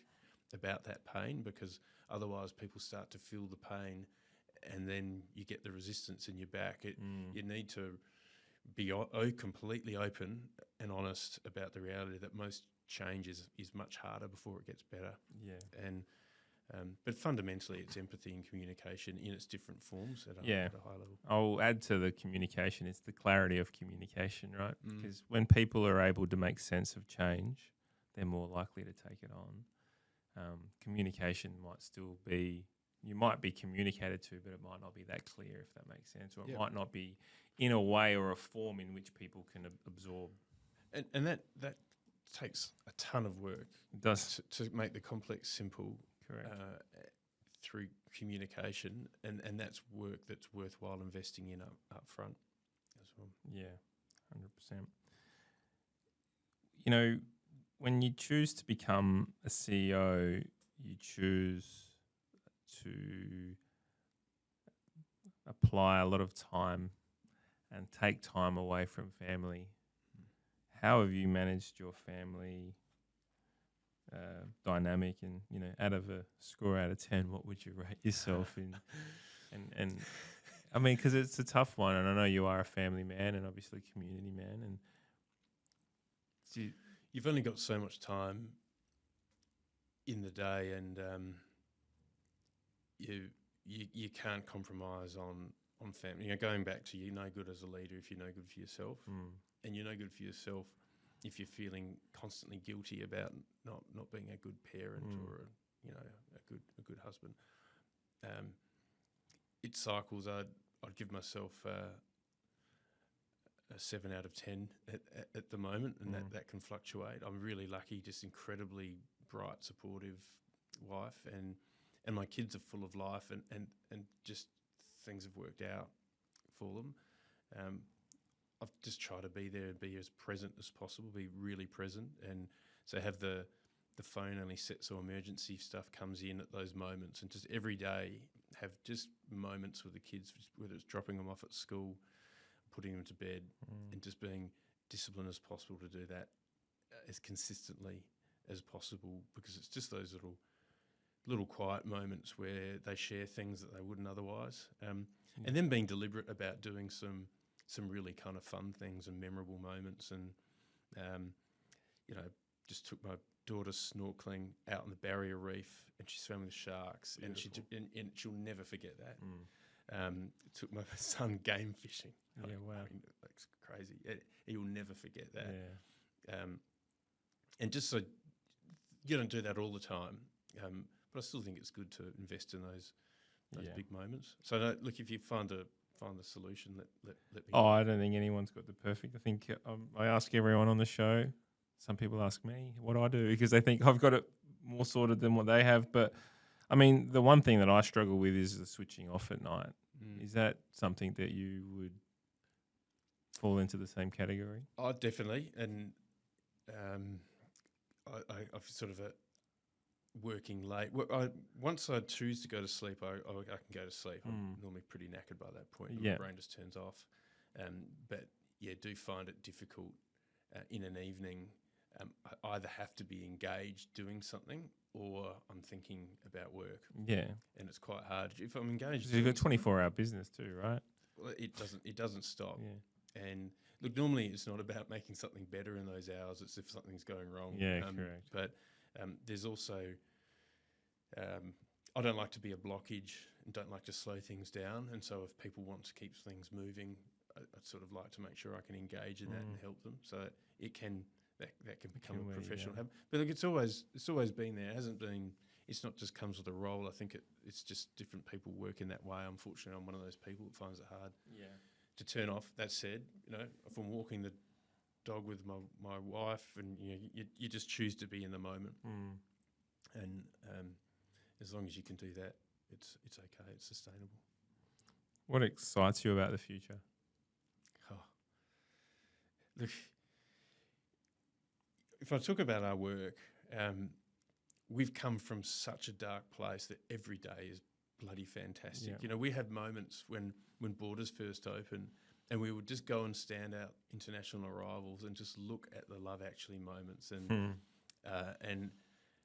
about that pain, because otherwise people start to feel the pain and then you get the resistance in your back. You need to be completely open and honest about the reality that most change is much harder before it gets better. And but fundamentally it's empathy and communication in its different forms at a high level. I'll add to the communication, it's the clarity of communication, right? Because when people are able to make sense of change, they're more likely to take it on. Communication might still be, you might be communicated to, but it might not be that clear, if that makes sense, or it might not be in a way or a form in which people can absorb. And that takes a ton of work. It does. To make the complex simple. Correct. Through communication, and that's work that's worthwhile investing in up front as well. Yeah, 100%. When you choose to become a CEO, you choose to apply a lot of time and take time away from family. How have you managed your family dynamic, and out of a score out of 10, what would you rate yourself in? And I mean, because it's a tough one, and I know you are a family man and obviously community man, and you've only got so much time in the day, and you can't compromise on family. Going back to, you're no good as a leader if you're no good for yourself, and you're no good for yourself if you're feeling constantly guilty about not being a good parent or a good husband. It cycles. I'd give myself a 7 out of 10 at the moment, and that can fluctuate. I'm really lucky, just incredibly bright, supportive wife, and my kids are full of life, and just things have worked out for them. I've just tried to be there and be as present as possible, be really present, and so have the phone only set so emergency stuff comes in at those moments, and just every day have just moments with the kids, whether it's dropping them off at school, putting them to bed, and just being disciplined as possible to do that as consistently as possible, because it's just those little quiet moments where they share things that they wouldn't otherwise, and then being deliberate about doing some really kind of fun things and memorable moments, and just took my daughter snorkeling out on the barrier reef, and she swam with sharks. Beautiful. And she'll never forget that. Took my son game fishing. Yeah, wow. I mean, that's crazy. He'll never forget that. Yeah. And just so you don't do that all the time, but I still think it's good to invest in those big moments. So look, if you find the solution, let me know. I don't think anyone's got the perfect. I think I ask everyone on the show. Some people ask me what I do because they think I've got it more sorted than what they have. But I mean, the one thing that I struggle with is the switching off at night. Is that something that you would fall into the same category? Oh, definitely. And I've sort of working late. Once I choose to go to sleep, I can go to sleep. I'm normally pretty knackered by that point. My brain just turns off. But yeah, do find it difficult in an evening. I either have to be engaged doing something or I'm thinking about work. Yeah. And it's quite hard. If I'm engaged, you've got 24-hour business too, right? Well, it doesn't stop. Yeah. And look, normally it's not about making something better in those hours. It's if something's going wrong. Yeah, correct. But there's also, I don't like to be a blockage and don't like to slow things down. And so if people want to keep things moving, I'd sort of like to make sure I can engage in that and help them. So it can that can become a professional habit. But look, it's always been there. It hasn't been. It's not just comes with a role. I think it's just different people work in that way. Unfortunately, I'm one of those people that finds it hard to turn off. That said, if I'm walking the dog with my wife, and you just choose to be in the moment, and as long as you can do that, it's okay. It's sustainable. What excites you about the future? Look, if I talk about our work, we've come from such a dark place that every day is bloody fantastic. Yeah. We had moments when borders first opened and we would just go and stand out international arrivals and just look at the Love Actually moments. And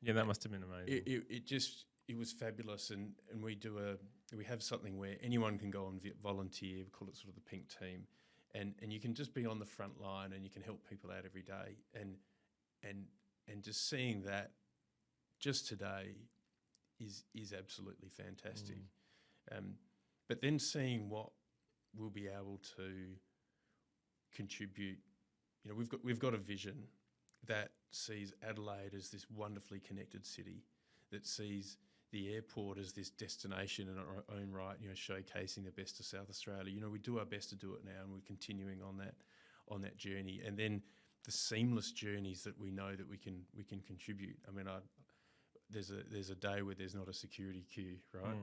that must have been amazing. It was fabulous. And we have something where anyone can go and volunteer. We call it sort of the pink team. And you can just be on the front line and you can help people out every day. And just seeing that just today is absolutely fantastic. But then seeing what we'll be able to contribute, we've got a vision that sees Adelaide as this wonderfully connected city, that sees the airport as this destination in our own right, showcasing the best of South Australia. We do our best to do it now, and we're continuing on that journey. And then the seamless journeys that we know that we can contribute. I mean, there's a day where there's not a security queue, right?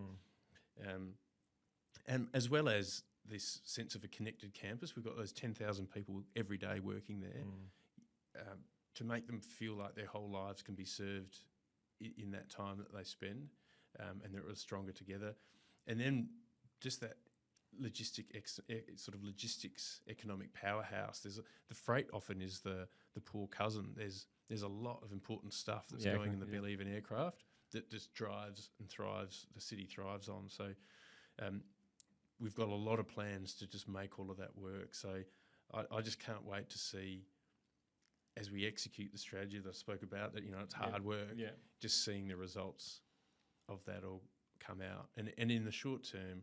And as well as this sense of a connected campus, we've got those 10,000 people every day working there to make them feel like their whole lives can be served in that time that they spend, and they're stronger together. And then just that logistics economic powerhouse. The freight often is the poor cousin. There's a lot of important stuff that's going in the belly of an aircraft that just drives and thrives. The city thrives on. So we've got a lot of plans to just make all of that work. So I just can't wait to see, as we execute the strategy that I spoke about, that it's hard work. Just seeing the results of that all come out, and in the short term,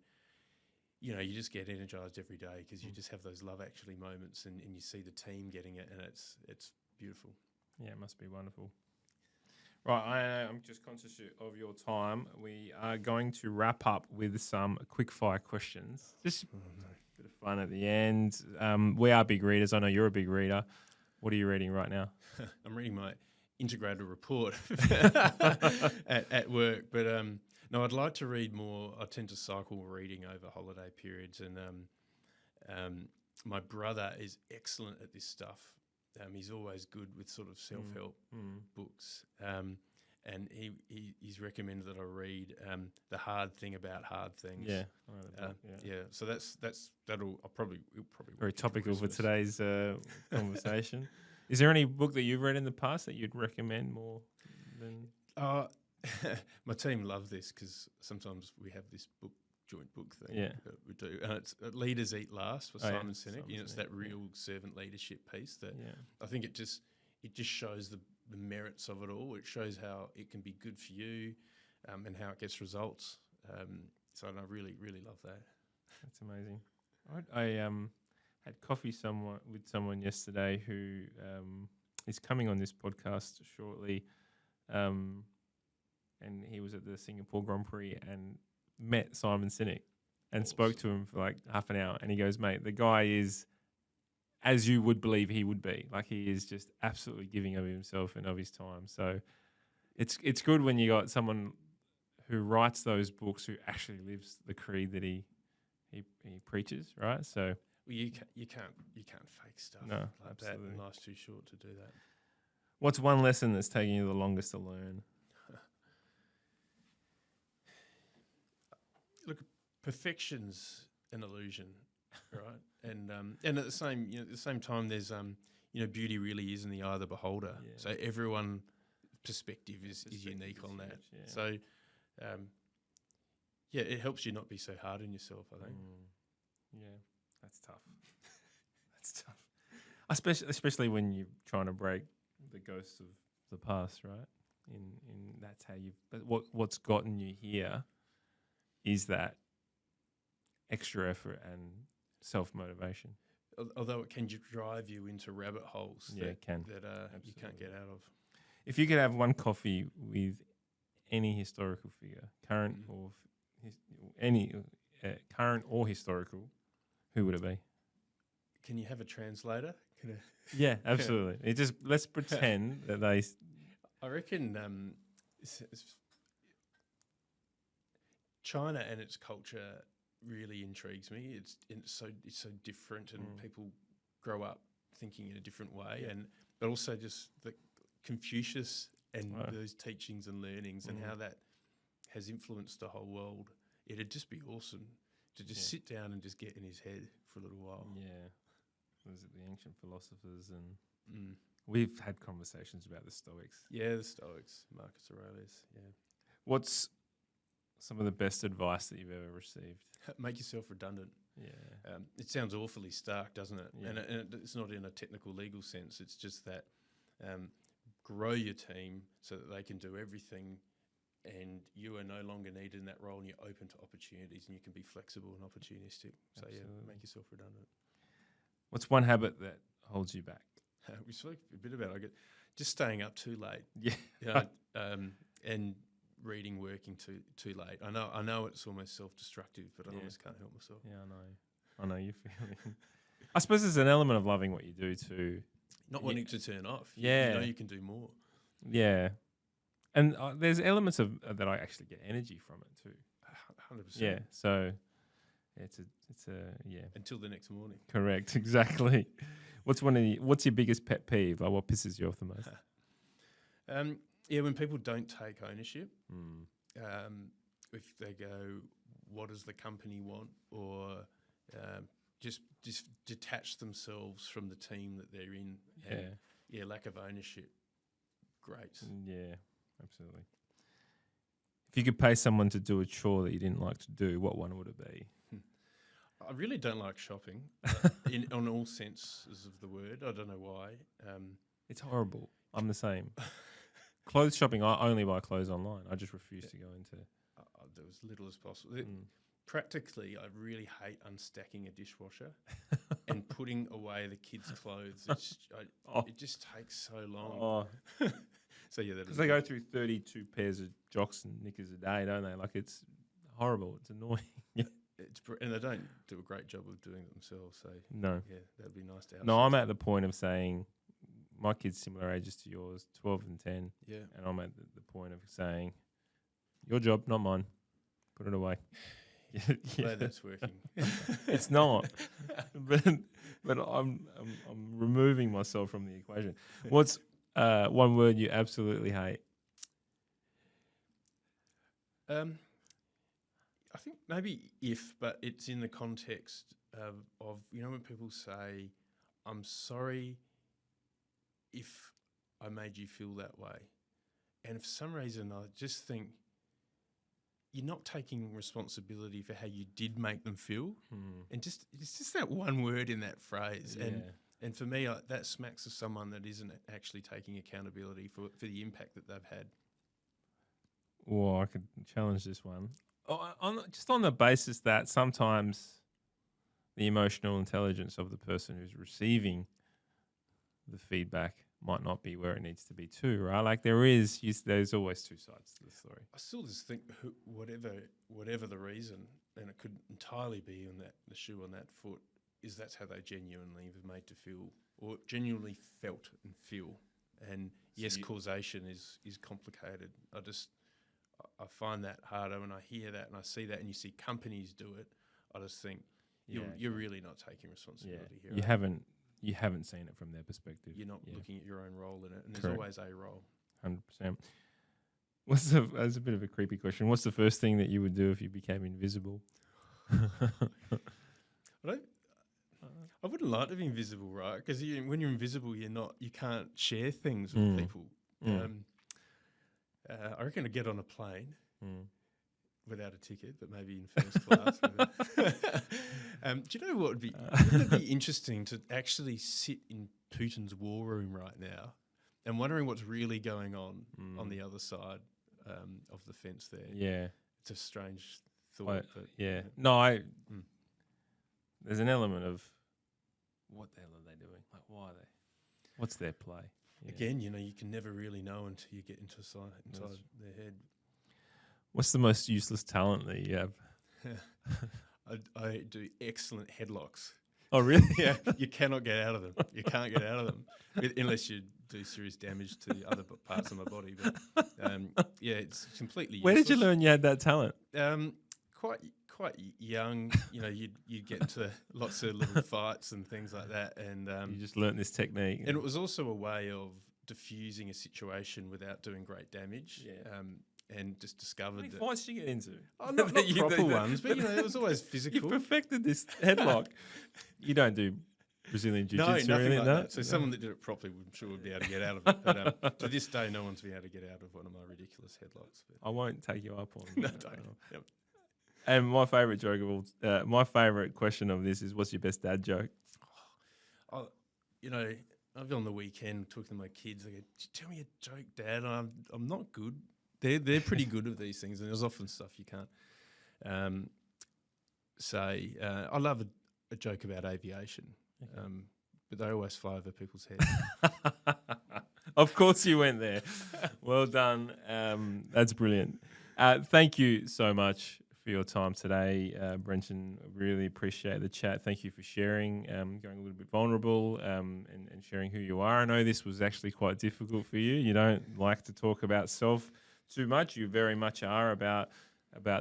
you just get energized every day because you just have those Love Actually moments, and you see the team getting it, and it's beautiful. Yeah, it must be wonderful. Right, I'm just conscious of your time. We are going to wrap up with some quick fire questions. Just a bit of fun at the end. We are big readers. I know you're a big reader. What are you reading right now? I'm reading my integrated report at work, but no, I'd like to read more. I tend to cycle reading over holiday periods, and my brother is excellent at this stuff. He's always good with sort of self-help books, and he's recommended that I read The Hard Thing About Hard Things. Yeah. So that'll probably very topical for today's conversation. Is there any book that you've read in the past that you'd recommend more than? My team love this because sometimes we have this joint book thing that we do, and it's Leaders Eat Last for Simon Sinek. It's that real servant leadership piece that I think it just shows the merits of it all. It shows how it can be good for you, and how it gets results. So I really, really love that. That's amazing. I had coffee with someone yesterday who is coming on this podcast shortly. and he was at the Singapore Grand Prix and met Simon Sinek and spoke to him for like half an hour. And he goes, mate, the guy is as you would believe he would be. Like, he is just absolutely giving of himself and of his time. So it's good when you got someone who writes those books who actually lives the creed that he preaches, right? So you can't fake stuff no, like absolutely. that. And life's too short to do that. What's one lesson that's taking you the longest to learn? Look, perfection's an illusion, right? And at the same time, there's beauty really is in the eye of the beholder. Yeah. So everyone perspective is unique on that. Huge, yeah. So it helps you not be so hard on yourself, I think. Yeah, that's tough. That's tough. Especially when you're trying to break the ghosts of the past, right? In that's how you've. But what's gotten you here is that extra effort and self-motivation. Although it can drive you into rabbit holes Yeah, it can. that you can't get out of. If you could have one coffee with any historical figure, current or current or historical, who would it be? Can you have a translator? Yeah, absolutely. Let's pretend that they. I reckon China and its culture really intrigues me. It's so different, and people grow up thinking in a different way, but also just the Confucius and those teachings and learnings and how that has influenced the whole world. It'd just be awesome to just sit down and just get in his head for a little while. Yeah. Was it the ancient philosophers? And we've had conversations about the Stoics. Yeah, the Stoics, Marcus Aurelius. Yeah. What's some of the best advice that you've ever received? Make yourself redundant. Yeah. It sounds awfully stark, doesn't it? Yeah. And it's not in a technical legal sense. It's just that grow your team so that they can do everything, and you are no longer needed in that role, and you're open to opportunities, and you can be flexible and opportunistic. So make yourself redundant. What's one habit that holds you back? We spoke a bit about just staying up too late. Yeah. And reading, working too late. I know it's almost self-destructive, but I almost can't help myself. Yeah, I know you feeling. I suppose there's an element of loving what you do too. Not wanting to turn off. Yeah. You know you can do more. Yeah. And there's elements of that I actually get energy from it too. 100%. Yeah. So it's a Until the next morning. Correct. Exactly. What's your biggest pet peeve? Like, what pisses you off the most? When people don't take ownership. If they go, what does the company want? Or just detach themselves from the team that they're in. Lack of ownership. Great. Yeah, absolutely. If you could pay someone to do a chore that you didn't like to do, what one would it be? I really don't like shopping on all senses of the word. I don't know why. It's horrible. I'm the same. Clothes shopping, I only buy clothes online. I just refuse to go into... do as little as possible. Practically, I really hate unstacking a dishwasher and putting away the kids' clothes. It just takes so long. So because they go through 32 pairs of jocks and knickers a day, don't they? Like, it's horrible. It's annoying. And they don't do a great job of doing it themselves. So no, that'd be nice to have. No, I'm at the point of saying my kids similar ages to yours, 12 and 10. Yeah, and I'm at the point of saying, your job, not mine. Put it away. Glad that's working. It's not, but I'm removing myself from the equation. What's one word you absolutely hate? I think maybe but it's in the context of when people say, "I'm sorry if I made you feel that way," and for some reason I just think, you're not taking responsibility for how you did make them feel. And it's just that one word in that phrase. And for me, that smacks of someone that isn't actually taking accountability for the impact that they've had. Well, I could challenge this one. On the basis that sometimes the emotional intelligence of the person who's receiving the feedback might not be where it needs to be too, right? Like there's always two sides to the story. I still just think whatever the reason, and it could entirely be on the shoe on that foot, is that's how they genuinely were made to feel, or genuinely felt and feel. And yes, causation is complicated. I find that harder when I hear that and I see that, and you see companies do it. I just think you're really not taking responsibility here. You haven't seen it from their perspective. You're not looking at your own role in it, and Correct. there's always a role. 100%. That's a bit of a creepy question. What's the first thing that you would do if you became invisible? I wouldn't like to be invisible, right? Because when you're invisible, you can't share things with people. I reckon I'd get on a plane without a ticket, but maybe in first class. Do you know what wouldn't it be interesting to actually sit in Putin's war room right now and wondering what's really going on the other side of the fence there? Yeah. It's a strange thought. There's an element of what the hell are they doing? Like, why are they? What's their play? Yeah. Again, you can never really know until you get inside their head. What's the most useless talent that you have? I do excellent headlocks. Oh, really? Yeah, you cannot get out of them. You can't get out of them unless you do serious damage to the other parts of my body. But it's completely useless. Where did you learn you had that talent? Quite young. You'd get into lots of little fights and things like that, and you just learnt this technique. And it was also a way of diffusing a situation without doing great damage. Yeah. And just discovered that. How many fights did you get into? Oh, not proper ones, but it was always physical. You perfected this headlock. You don't do Brazilian Jiu-Jitsu or anything like that. So No. Someone that did it properly, I'm sure, would be able to get out of it. But to this day, no one's been able to get out of one of my ridiculous headlocks. But I won't take you up on no, that. don't. Yep. And my favourite joke of all, my favourite question of this is, what's your best dad joke? I've on the weekend talking to my kids. I go, "Tell me a joke, Dad." And I'm not good. They're pretty good at these things, and there's often stuff you can't say. I love a joke about aviation, but they always fly over people's heads. Of course you went there. Well done. That's brilliant. Thank you so much for your time today, Brenton. Really appreciate the chat. Thank you for sharing, going a little bit vulnerable and sharing who you are. I know this was actually quite difficult for you. You don't like to talk about self too much. You very much are about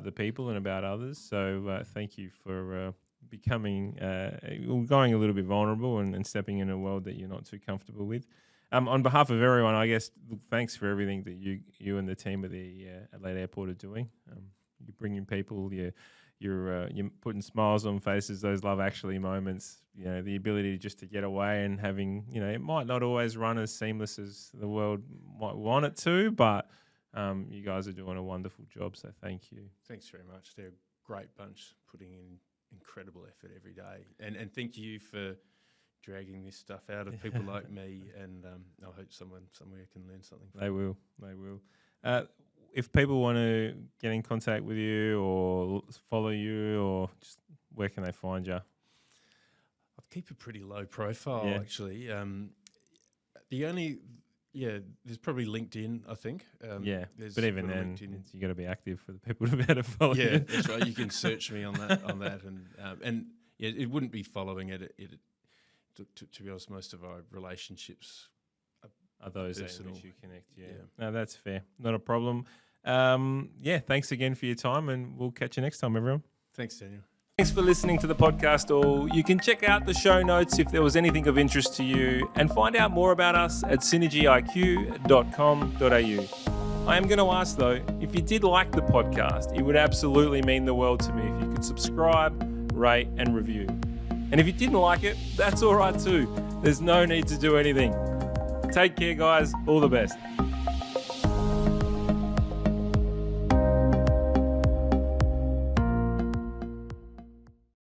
the people and about others. So thank you for becoming, going a little bit vulnerable and stepping in a world that you're not too comfortable with. On behalf of everyone, I guess, thanks for everything that you and the team at the Adelaide Airport are doing. You're bringing people, you're putting smiles on faces, those love actually moments, the ability just to get away and having, it might not always run as seamless as the world might want it to, but you guys are doing a wonderful job, so thank you. Thanks very much. They're a great bunch, putting in incredible effort every day. And thank you for dragging this stuff out of people like me, and I hope someone somewhere can learn something from They will. If people want to get in contact with you or follow you, or just where can they find you? I keep a pretty low profile, actually. There's probably LinkedIn, I think. But even then, you got to be active for the people to be able to follow you. Yeah, that's right. You can search me on that, and it wouldn't be following it. To be honest, most of our relationships are those in personal. which you connect. Yeah, no, that's fair. Not a problem. Thanks again for your time, and we'll catch you next time, everyone. Thanks, Daniel. Thanks for listening to the podcast all. You can check out the show notes if there was anything of interest to you, and find out more about us at SynergyIQ.com.au. I am going to ask though, if you did like the podcast, it would absolutely mean the world to me if you could subscribe, rate and review. And if you didn't like it, that's all right too. There's no need to do anything. Take care, guys. All the best.